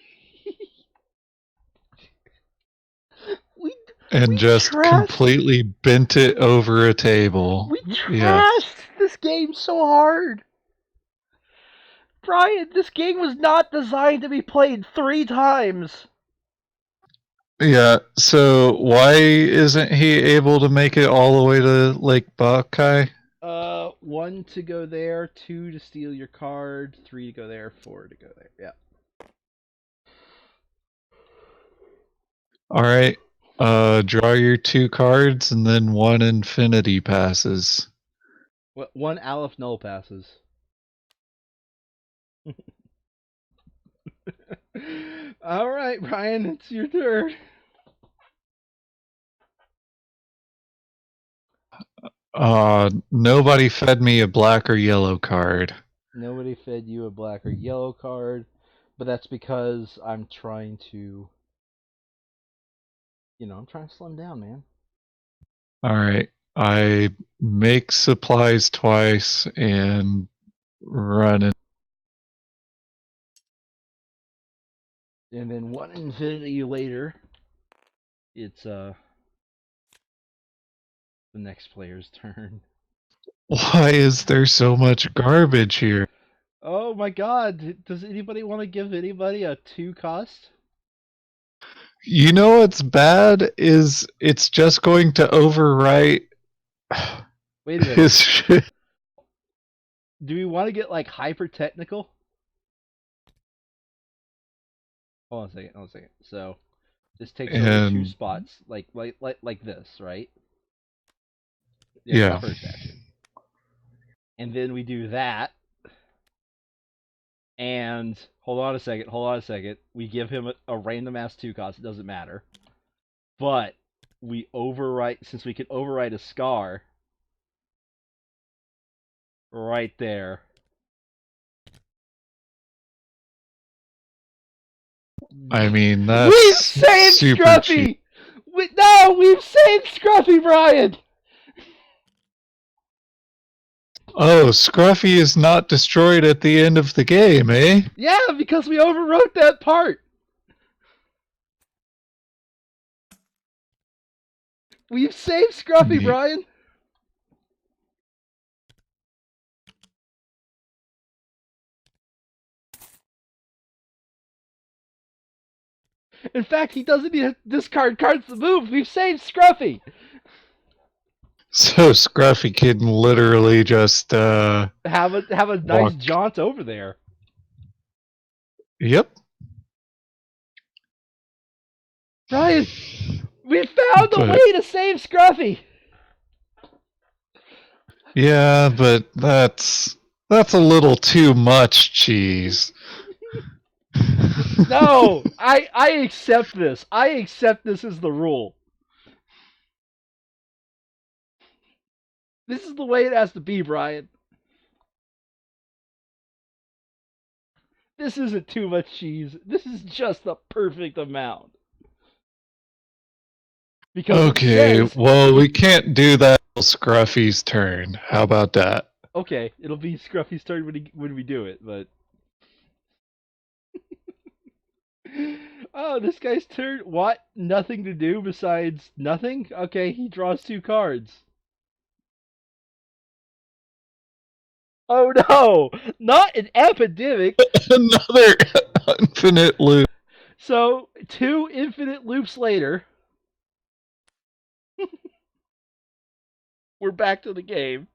And we just trashed completely bent it over a table. we Yeah. trashed this game so hard. Brian, this game was not designed to be played 3 times. Yeah, so why isn't he able to make it all the way to Lake Bacchae? 1 to go there, 2 to steal your card, 3 to go there, 4 to go there. Yeah. Alright, draw your 2 cards and then 1 infinity passes. 1 Aleph Null passes. All right, Brian, it's your turn. Nobody fed me a black or yellow card. Nobody fed you a black or yellow card, but that's because I'm trying to. I'm trying to slim down, man. All right. I make supplies twice and run it. And then one infinity later, it's the next player's turn. Why is there so much garbage here? Oh my god, does anybody want to give anybody a 2 cost? You know what's bad is it's just going to overwrite Wait a minute. his shit. Do we want to get like hyper technical? Hold on a second. Hold on a second. So this takes over 2 And spots, like this, right? Yeah, it's the yeah. first action. And then we do that, and hold on a second. Hold on a second. We give him a random ass 2 cost. It doesn't matter. But we overwrite, since we can overwrite a scar right there. I mean, We've that's saved super cheap. Scruffy! No, we've saved Scruffy, Brian! Oh, Scruffy is not destroyed at the end of the game, eh? Yeah, because we overwrote that part. We've saved Scruffy, Neat. Brian. In fact, he doesn't need to discard cards to move. We've saved Scruffy. So Scruffy can literally just Have a nice walk. jaunt over there. Yep. Brian, we found a But way to save Scruffy. yeah, but that's a little too much cheese. No, I accept this. I accept this as the rule. This is the way it has to be, Brian. This isn't too much cheese. This is just the perfect amount. Because it Okay, says, well, we can't do that till Scruffy's turn. How about that? okay, it'll be Scruffy's turn when we do it, but oh, this guy's turn. What? Nothing to do besides nothing? Okay, he draws 2 cards. Oh no! Not an epidemic! Another infinite loop. So, 2 infinite loops later, we're back to the game.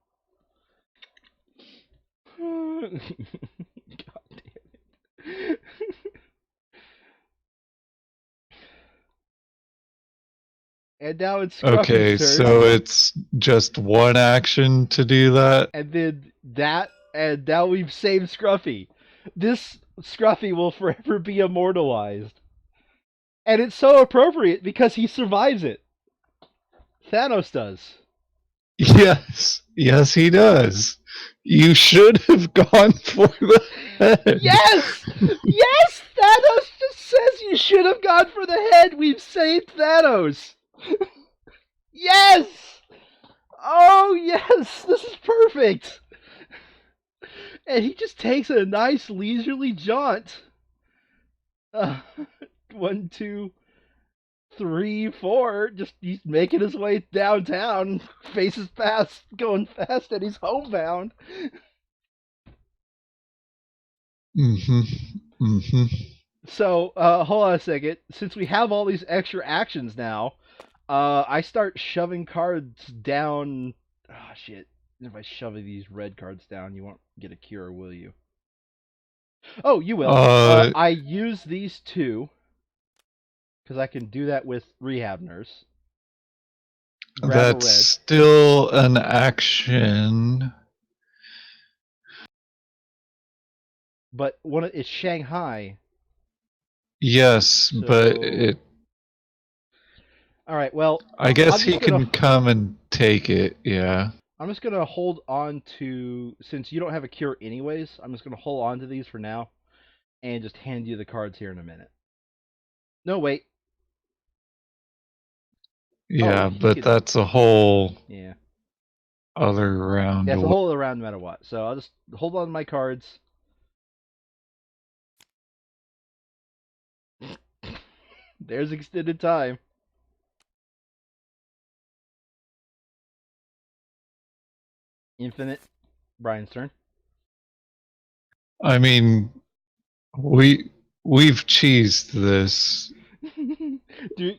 God damn it. And now it's Scruffy's Okay, turn. so it's just one action to do that? And then and now we've saved Scruffy. This Scruffy will forever be immortalized. And it's so appropriate because he survives it. Thanos does. Yes, yes, he does. You should have gone for the head. Yes! Yes! Thanos just says you should have gone for the head. We've saved Thanos. Yes! Oh, yes! This is perfect. And he just takes a nice leisurely jaunt. Uh, 1, 2, 3, 4. Just he's making his way downtown. Faces past, going fast, and he's homebound. Mm-hmm. Mm-hmm. So, hold on a second. Since we have all these extra actions now, I start shoving cards down. Ah, shit. If I shove these red cards down, you won't get a cure, will you? Oh, you will. Uh, I use these 2 because I can do that with Rehab Nurse. Grab a that's red. still an action. But it's Shanghai. Yes, but So, all right. Well, I I'm guess he just gonna can come and take it, yeah. hold on to, since you don't have a cure anyways. I'm just gonna hold on to these for now and just hand you the cards here in a minute. No, wait. Oh, Yeah, he but could. that's a whole Yeah. other round Yeah, it's a away. whole around no matter what. So I'll just hold on to my cards. There's extended time. Infinite. Brian's turn. I mean, we we've cheesed this. do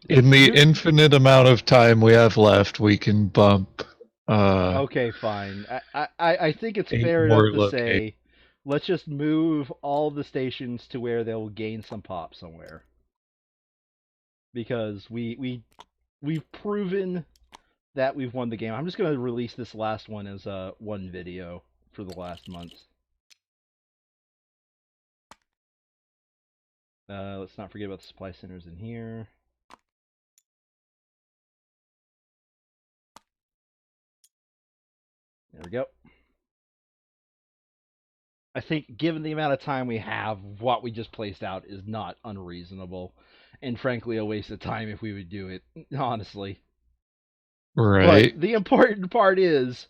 In the do. infinite amount of time we have left, we can bump uh Okay, fine. I think it's 8 fair enough more to locations. say, let's just move all the stations to where they'll gain some pop somewhere because we've proven that we've won the game. I'm just gonna release this last one as one video for the last month. Let's not forget about the supply centers in here. There we go. I think given the amount of time we have, what we just placed out is not unreasonable, and frankly a waste of time if we would do it, honestly. But Right. the important part is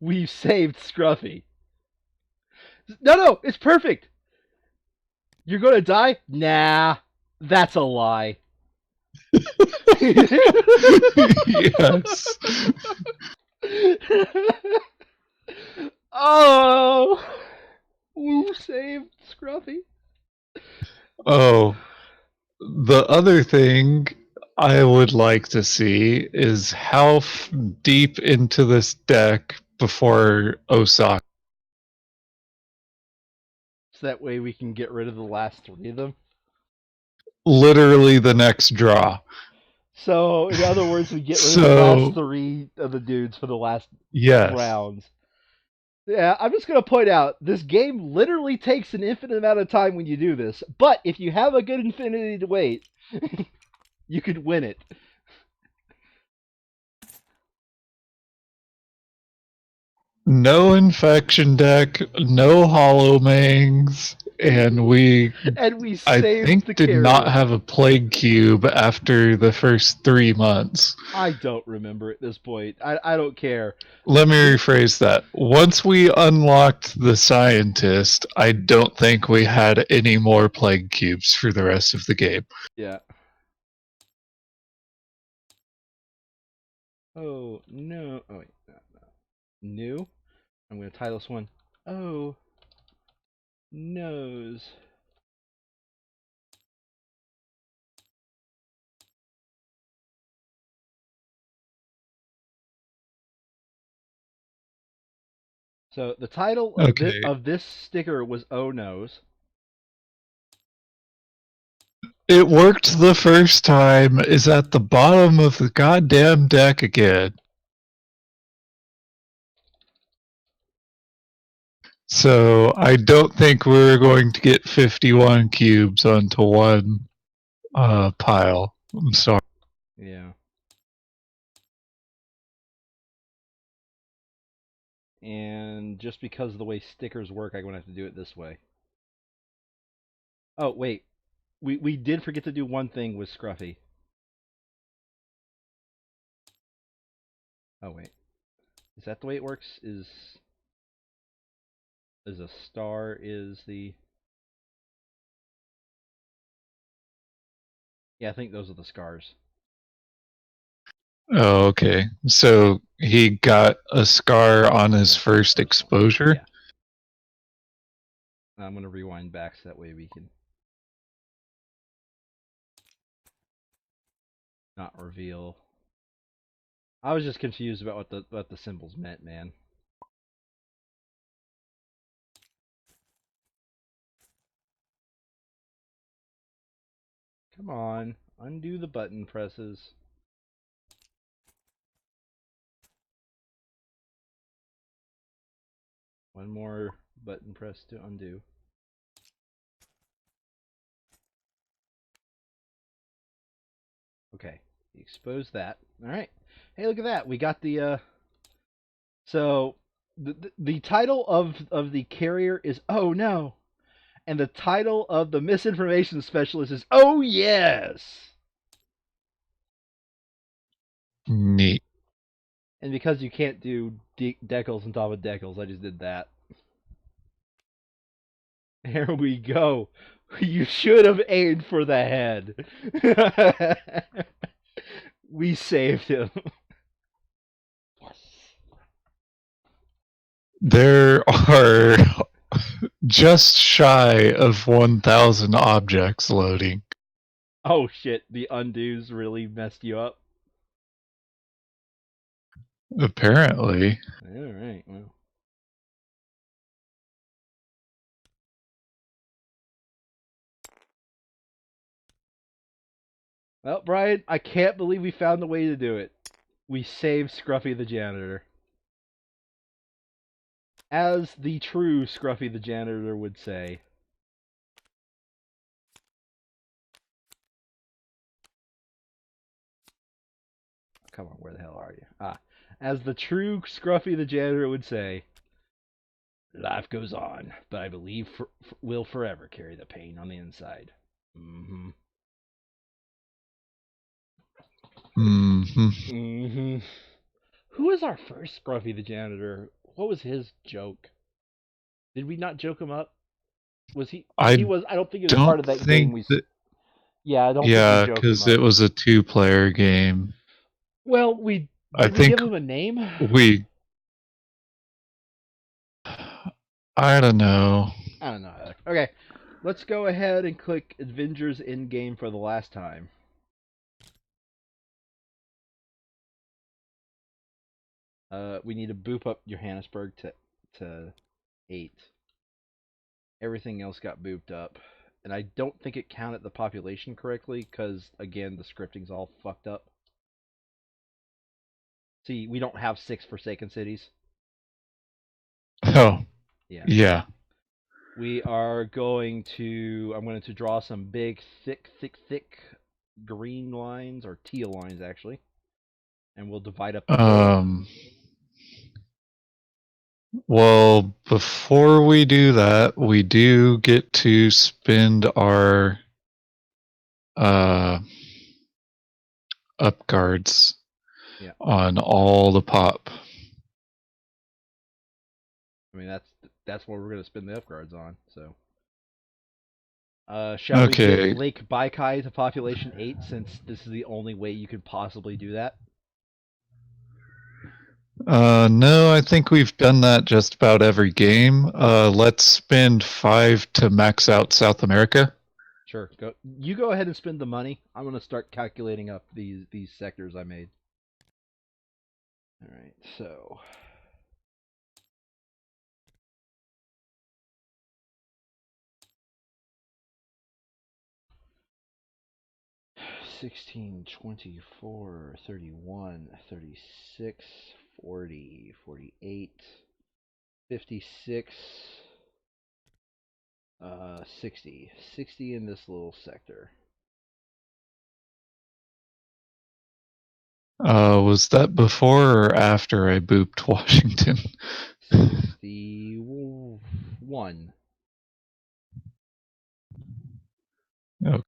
we've saved Scruffy. No, it's perfect. You're gonna die? Nah, that's a lie. Yes. Oh, woo saved Scruffy. Oh, the other thing I would like to see is how deep into this deck before Osaka. So that way we can get rid of the last three of them. Literally the next draw. So, in other words, we get rid of the last So, three of the dudes for the last yes. rounds. Yeah, I'm just going to point out this game literally takes an infinite amount of time when you do this, but if you have a good infinity to wait, you could win it. No infection deck, no hollow mangs, and we And we I saved the think did not carrier. have a plague cube after the first 3 months. I don't remember at this point. I don't care. Let me The rephrase that. Once we unlocked the scientist, I don't think we had any more plague cubes for the rest of the game. Yeah. Oh no. Oh wait. No, no. New. I'm going to title this one. Oh, nose. So the title Okay. of this sticker was Oh Nose. It worked the first time, is at the bottom of the goddamn deck again. So I don't think we're going to get 51 cubes onto one pile. I'm sorry. Yeah. And just because of the way stickers work, I'm going to have to do it this way. Oh, wait. We did forget to do one thing with Scruffy. Oh, wait. Is that the way it works? Is a star is the... Yeah, I think those are the scars. Oh, okay. So he got a scar on his That's the first first one. exposure? Yeah. I'm going to rewind back so that way we can not reveal. I was just confused about what the symbols meant, man. Come on, undo the button presses. One more button press to undo. Okay, expose that. All right. Hey, look at that. We got the so the title of the carrier is Oh No, and the title of the misinformation specialist is Oh Yes. Neat. And because you can't do decals on top of decals, I just did that. There we go. You should have aimed for the head. We saved him. Yes. There are just shy of 1,000 objects loading. Oh shit, the undos really messed you up. Apparently. Alright, well. Well, Brian, I can't believe we found a way to do it. We saved Scruffy the janitor. As the true Scruffy the janitor would say. Come on, where the hell are you? As the true Scruffy the janitor would say, life goes on, but I believe will forever carry the pain on the inside. Mm-hmm. Mm-hmm. Mm-hmm. Who was our first Scruffy the janitor? What was his joke? Did we not joke him up? Was he? He I was. I don't think he was part don't of that game. think that. Yeah, I don't think we Yeah, joked him because up. it was a two-player game. Well, we I did. We give think him a name. we. I don't know. I don't know. Okay, let's go ahead and click Avengers Endgame for the last time. We need to boop up Johannesburg to 8. Everything else got booped up, and I don't think it counted the population correctly because again the scripting's all fucked up. See, we don't have 6 Forsaken cities. Oh, Yeah. yeah. We are going to. I'm going to draw some big, thick green lines, or teal lines actually, and we'll divide up the globe. Um. Well, before we do that, we do get to spend our uh up guards Yeah. on all the pop. I mean that's what we're going to spend the upgrades on. So, shall we get Okay. Lake Baikai to population 8 since this is the only way you could possibly do that? No, I think we've done that just about every game. Let's spend 5 to max out South America. Sure. Go. You go ahead and spend the money. I'm going to start calculating up these sectors I made. All right. So, 16, 24, 31, 36, 40, 48, 56, 60. 60 in this little sector. Was that before or after I booped Washington? 61. Oh,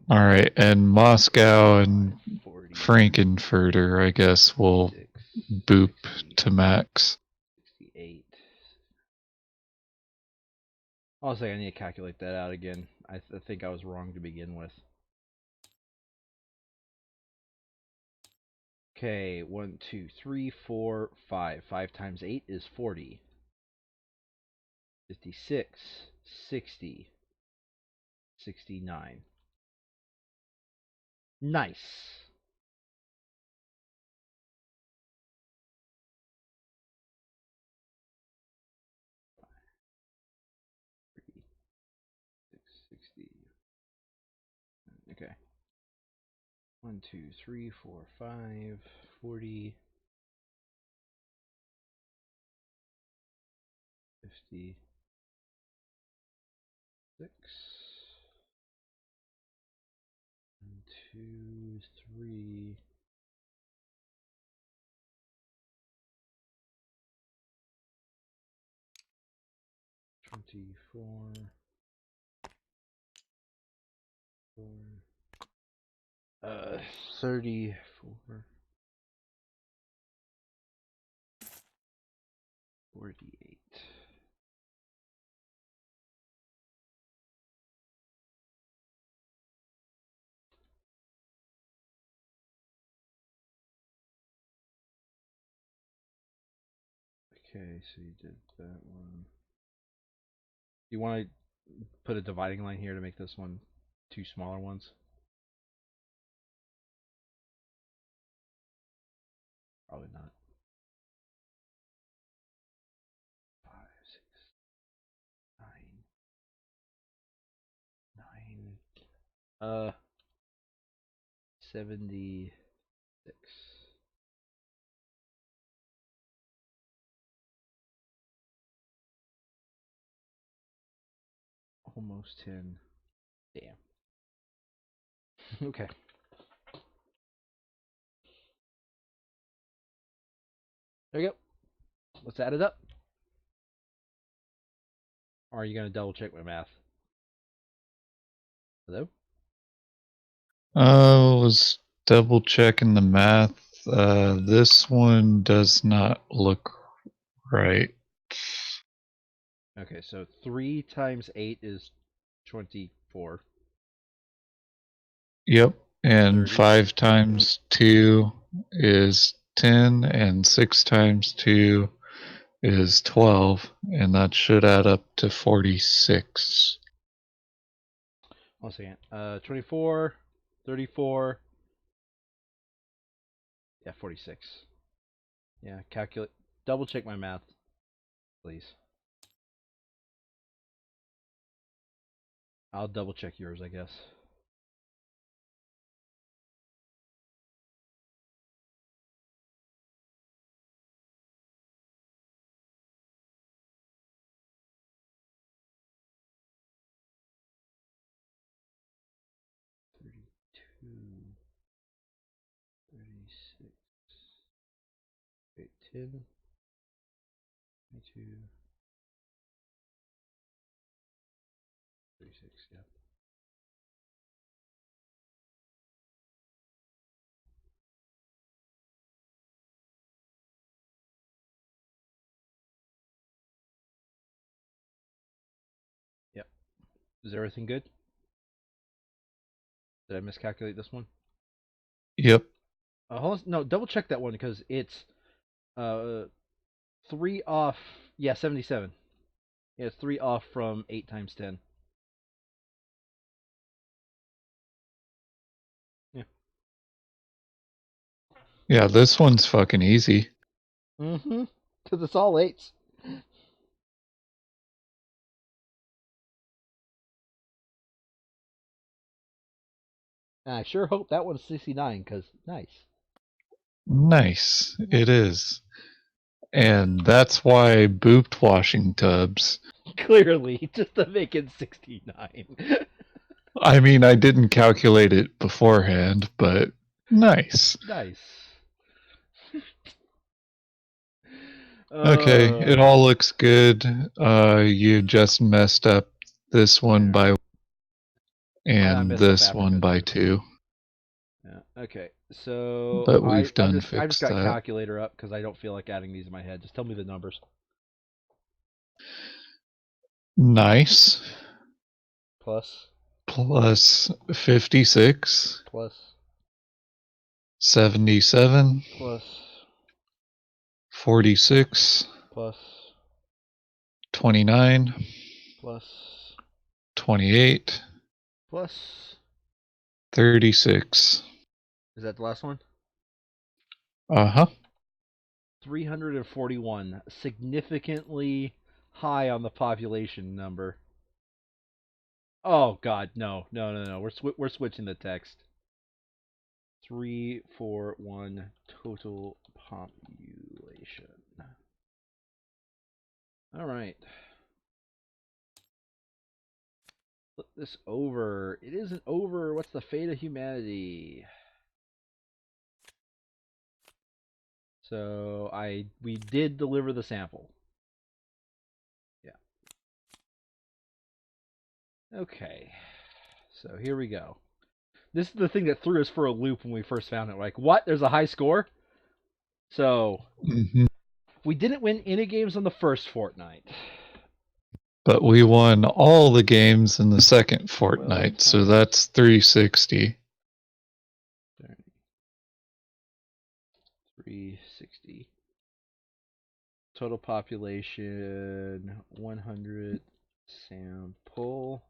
all right, and Moscow 45, and 40, Frankenfurter, I guess, will 56, boop 60, to max. 68. Honestly, I need to calculate that out again. I think I was wrong to begin with. Okay, 1, 2, 3, 4, 5. 5 times 8 is 40. 56, 60, 69. Nice. Six, 60. Okay. 1, 2, 3, 4, 5, 40, 56. 1, 2, 3. 24. 34. 48. Okay, so you did that one. You want to put a dividing line here to make this one two smaller ones? Probably not. 5, 6, 9, 9. 76. Almost 10. Damn. Okay. There you go. Let's add it up. Or are you going to double check my math? Hello? Was double checking the math. This one does not look right. Okay, so 3 times 8 is 24. Yep. And 30. 5 times 2 is 10, and 6 times 2 is 12, and that should add up to 46. 1 second. 24, 34. Yeah, 46. Yeah, calculate. Double check my math, please. I'll double check yours, I guess. Thirty-two, 36, 10, 22, 36. Yeah. Yep. Is everything good? Did I miscalculate this one? Yep. Hold on. No, double check that one because it's uh 3 off. Yeah, 77. Yeah, it's 3 off from 8 times 10. Yeah. Yeah, this one's fucking easy. Mm-hmm. Because it's all 8s. And I sure hope that one's 69 because nice. Nice. It is. And that's why booped washing tubs. Clearly, just to make it 69. I mean, I didn't calculate it beforehand, but nice. Nice. Okay, it Uh, all looks good. You just messed up this one yeah. by I and messed up this one Africa by too. 2, Yeah. Okay. So but I we've I'm done just I just fixed got that. calculator up because I don't feel like adding these in my head. Just tell me the numbers. Nice. Plus, Plus 56, plus, 77, plus, 46, plus, 29, plus, 28, plus. 36. Is that the last one? Uh-huh. 341. Significantly high on the population number. Oh God, no, no, no, no. We're switching the text. 341 total population. All right. Flip this over. It isn't over. What's the fate of humanity? So we did deliver the sample. Yeah. Okay. So here we go. This is the thing that threw us for a loop when we first found it. Like, what? There's a high score? So Hmm. we didn't win any games on the first fortnight. But we won all the games in the second 12 fortnight, so times that's 360. 360. Total population 100. Sample.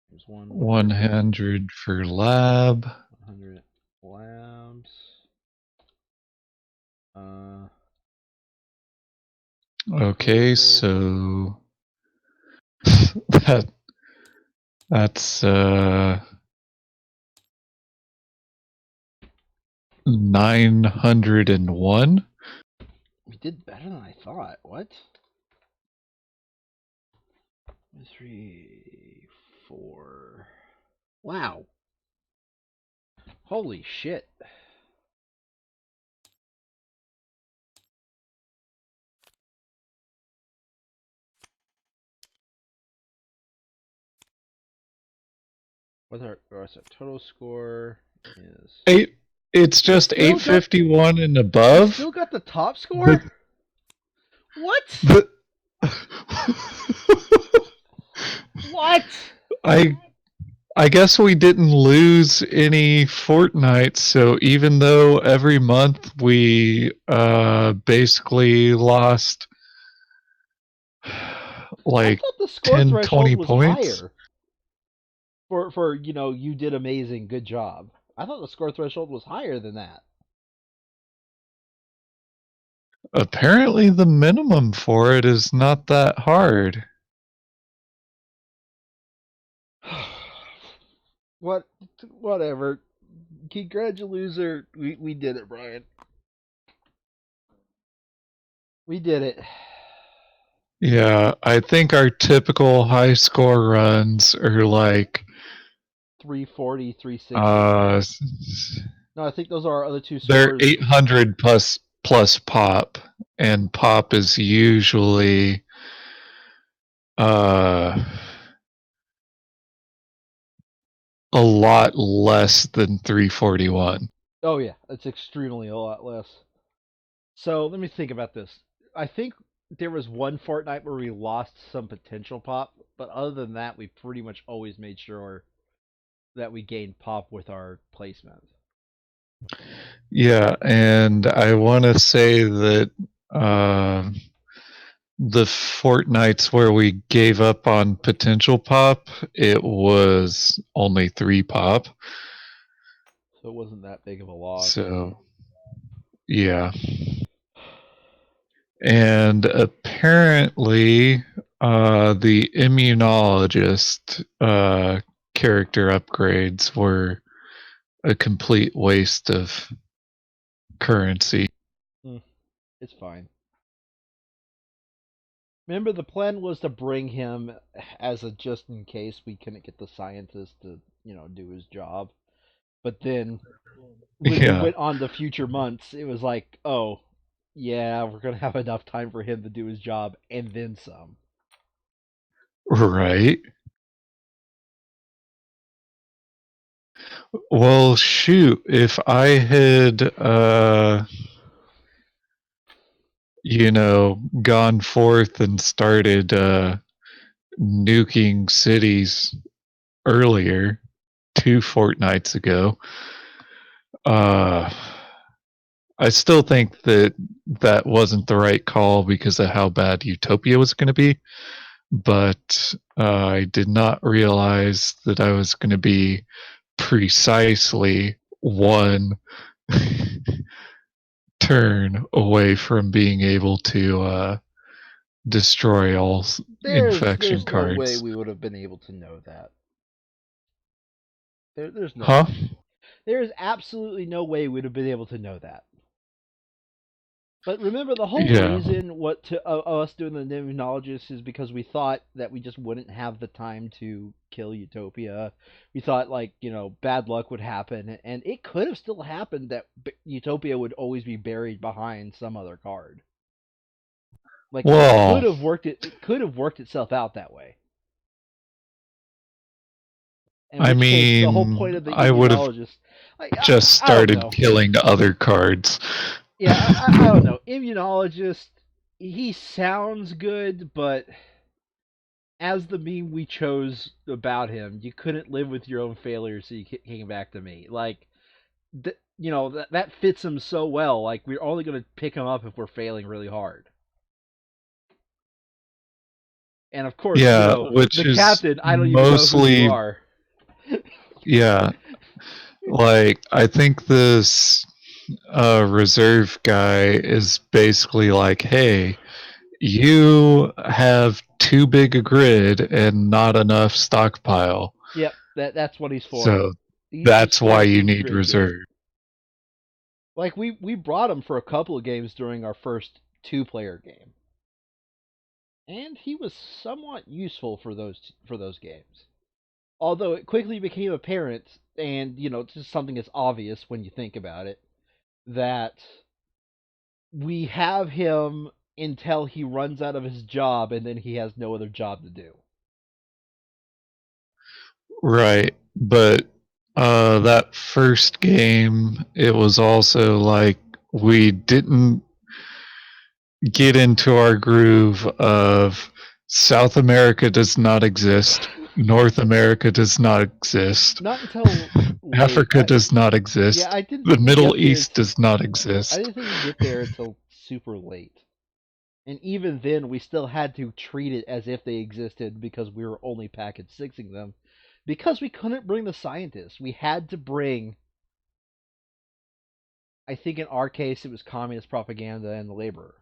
There's 100. 100 for lab. 100 labs. Uh, Okay, total. so that that's 901. We did better than I thought. What? 3, 4. Wow. Holy shit. What's our total score is? Eight. It's We just still got 851 and we above. still got the top The score? What? the What? I I guess we didn't lose any fortnights, so even though every month we basically lost I like thought the score 10, 20 threshold was points. higher for you did amazing, good job. I thought the score threshold was higher than that. Apparently the minimum for it is not that hard. what whatever. Congratulations, we did it, Brian. We did it. Yeah, I think our typical high score runs are like 340, 360. uh No, I think those are our other two they're scores. 800 plus pop, and pop is usually uh a lot less than 341. Oh yeah, it's extremely a lot less. So let me think about this. I think there was one fortnight where we lost some potential pop, but other than that, we pretty much always made sure that we gained pop with our placement. Yeah, and I want to say that um the fortnights where we gave up on potential pop, it was only 3 pop. So it wasn't that big of a loss. So, yeah. And apparently, the immunologist character upgrades were a complete waste of currency. Mm, it's fine. Remember, the plan was to bring him as a just in case we couldn't get the scientist to, do his job. But then when we Yeah, went on to future months, it was like, oh, yeah, we're gonna have enough time for him to do his job and then some. right. Well, shoot, if I had, gone forth and started nuking cities earlier, 2 fortnights ago, uh, I still think that that wasn't the right call because of how bad Utopia was going to be. But I did not realize that I was going to be precisely one turn away from being able to destroy all infection There's no way cards. we would have been able to know that. There's no Huh? way. There is absolutely no way we'd have been able to know that. But remember, the whole Yeah. reason what to us doing the immunologist is because we thought that we just wouldn't have the time to kill Utopia. We thought bad luck would happen, and it could have still happened that Utopia would always be buried behind some other card. Like it could Well, have worked it could have worked itself out that way. In I which case, the whole point mean, of the I would have immunologist, like just I don't started know. killing other cards. Yeah, I don't know. Immunologist, he sounds good, but as the meme we chose about him, you couldn't live with your own failures, so you came back to me. Like, that fits him so well. Like, we're only going to pick him up if we're failing really hard. And of course, Yeah, which the is captain, I don't even know who you mostly, are. yeah, like I think this reserve guy is basically like, hey, you have too big a grid and not enough stockpile. Yep, that's what he's for. So He's that's for why the you big need grid dude. reserve. Like we brought him for a couple of games during our first two-player game, and he was somewhat useful for those games. Although it quickly became apparent, and it's just something that's obvious when you think about it, that we have him until he runs out of his job, and then he has no other job to do. Right. But that first game, it was also like we didn't get into our groove of South America does not exist, North America does not exist, Not until late. Africa does not Yeah, exist, I didn't the think we Middle get there. East does not I exist. didn't think we get there until super late. And even then, we still had to treat it as if they existed because we were only package sixing them. Because we couldn't bring the scientists. We had to bring, I think in our case, it was communist propaganda and the laborer.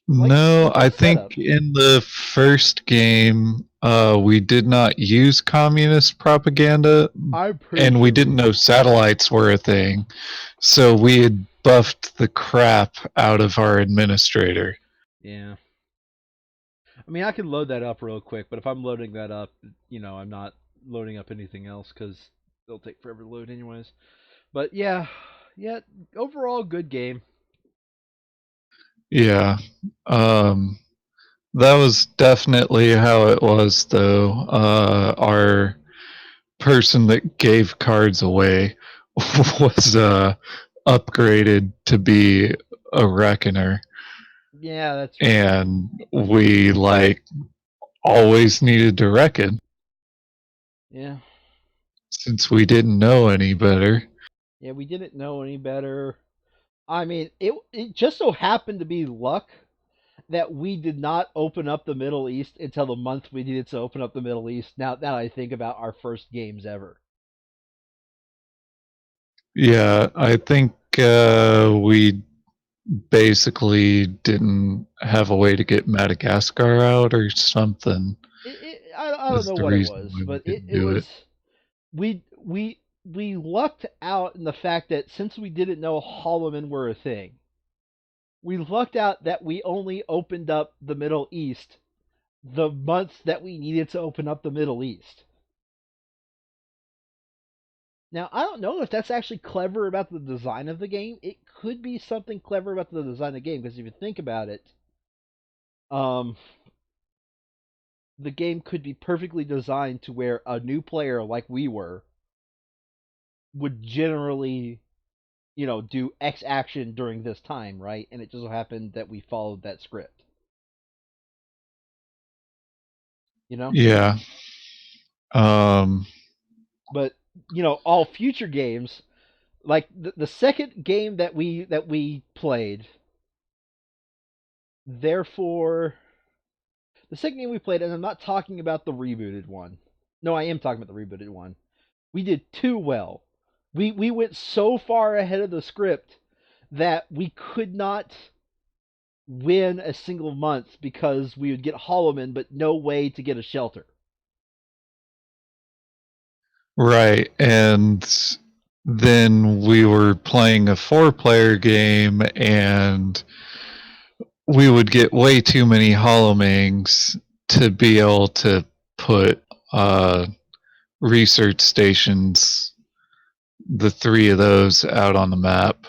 No, Like our I think setup. in the first game, we did not use communist propaganda, I'm pretty and we sure we didn't know did. satellites were a thing. So we had buffed the crap out of our administrator. Yeah. I mean, I can load that up real quick, but if I'm loading that up, I'm not loading up anything else because they'll take forever to load anyways. But yeah, yeah, overall good game. Yeah. Um, that was definitely how it was, though. Our person that gave cards away was upgraded to be a reckoner. Yeah, that's right. And we, like, always needed to reckon Yeah. since we didn't know any better. Yeah, we didn't know any better. I mean, it just so happened to be luck that we did not open up the Middle East until the month we needed to open up the Middle East. Now that I think about our first games ever. Yeah, I think we basically didn't have a way to get Madagascar out or something. I don't Is know the what it reason was, why we but didn't it do it. was we lucked out in the fact that since we didn't know Holloman were a thing, we lucked out that we only opened up the Middle East the months that we needed to open up the Middle East. Now, I don't know if that's actually clever about the design of the game. It could be something clever about the design of the game because if you think about it, um, the game could be perfectly designed to where a new player like we were would generally, do X action during this time, right? And it just so happened that we followed that script, you know? Yeah. Um, But, all future games, like the second game that we played, therefore the second game we played, and I'm not talking about the rebooted one. No, I am talking about the rebooted one. We did too well. We went so far ahead of the script that we could not win a single month because we would get Hollowman, but no way to get a shelter. right. And then we were playing a four-player game, and we would get way too many Holomings to be able to put uh, research stations, the three of those, out on the map.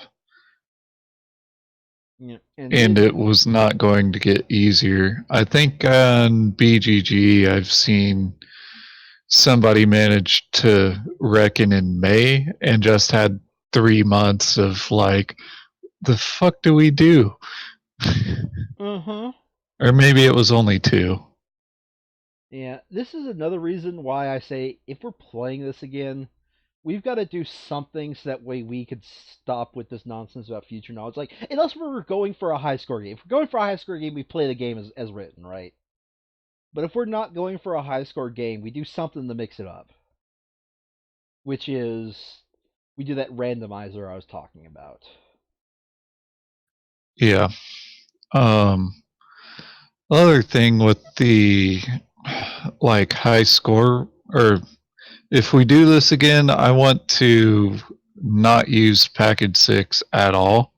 Yeah. And and then it was not going to get easier. I think on BGG, I've seen somebody manage to reckon in May and just had 3 months of like, the fuck do we do? uh-huh. Or maybe it was only two. Yeah, this is another reason why I say if we're playing this again, we've got to do something so that way we could stop with this nonsense about future knowledge. Like, unless we're going for a high score game. If we're going for a high score game, we play the game as written, right? But if we're not going for a high score game, we do something to mix it up, which is we do that randomizer I was talking about. Yeah. Um, other thing with the like high score, or if we do this again, I want to not use package 6 at all.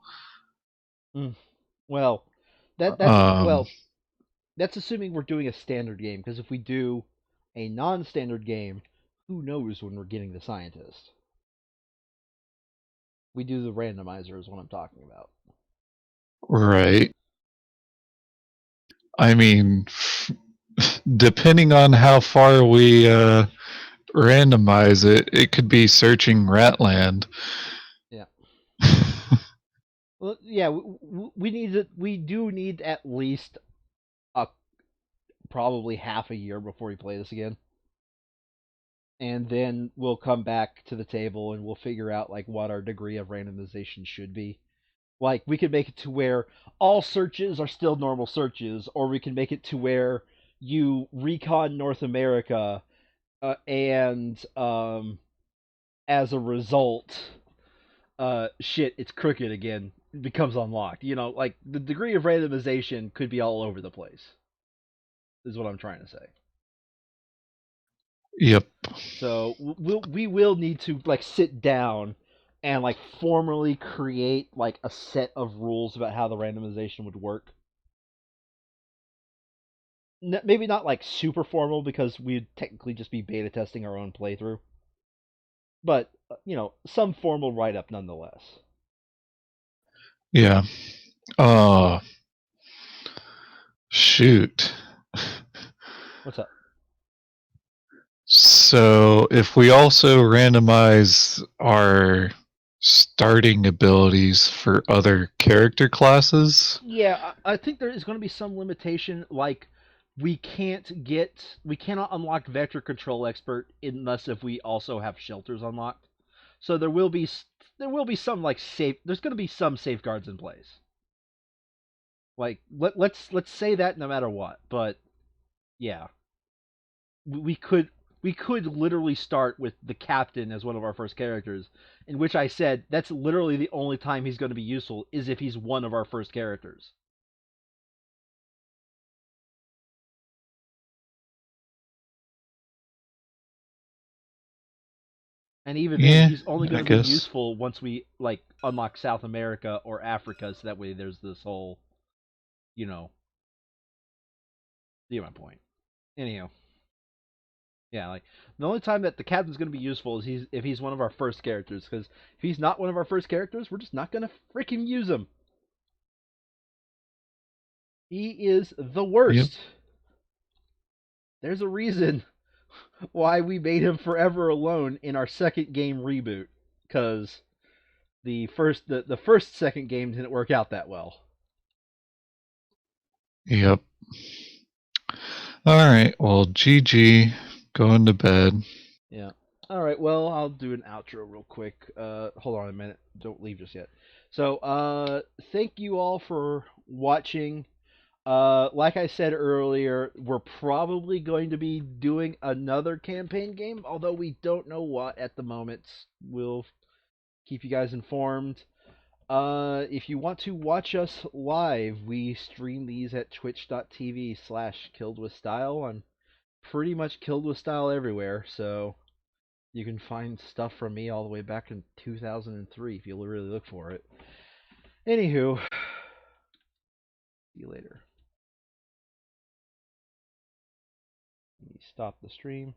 Mm. Well, that's Um, well, that's assuming we're doing a standard game. Because if we do a non-standard game, who knows when we're getting the scientist? We do the randomizer is what I'm talking about. right. I mean, depending on how far we randomize it, it could be searching Ratland. Yeah. Well, yeah, we need to, we do need at least a probably half a year before we play this again, and then we'll come back to the table and we'll figure out like what our degree of randomization should be. Like we could make it to where all searches are still normal searches, or we can make it to where you recon North America, and as a result, shit, it's crooked again. It becomes unlocked. You know, like the degree of randomization could be all over the place. Is what I'm trying to say. Yep. So we will need to like sit down and like formally create like a set of rules about how the randomization would work. Maybe not like super formal because we'd technically just be beta testing our own playthrough, but some formal write up nonetheless. Yeah. Uh, shoot. What's up? So if we also randomize our starting abilities for other character classes, Yeah, I think there is going to be some limitation. Like we cannot unlock vector control expert unless if we also have shelters unlocked. So there will be some like safe. There's going to be some safeguards in place. Like let's say that no matter what. But yeah, we could we could literally start with the captain as one of our first characters, in which I said that's literally the only time he's going to be useful is if he's one of our first characters. And even then, yeah, he's only going I to be guess. useful once we like unlock South America or Africa, so that way there's this whole, you know, you get my point. Anyhow, yeah, like the only time that the captain's going to be useful is if he's one of our first characters, because if he's not one of our first characters, we're just not going to freaking use him. He is the Yep. worst. There's a reason why we made him forever alone in our second game reboot, because the first second game didn't work out that well. Yep. All right. Well, GG. Going to bed. Yeah. All right. Well, I'll do an outro real quick. Hold on a minute. Don't leave just yet. So, thank you all for watching. Like I said earlier, we're probably going to be doing another campaign game, although we don't know what at the moment. We'll keep you guys informed. If you want to watch us live, we stream these at twitch.tv/killedwithstyle. I'm pretty much killed with style everywhere, so you can find stuff from me all the way back in 2003 if you really look for it. Anywho, see you later. Let me stop the stream.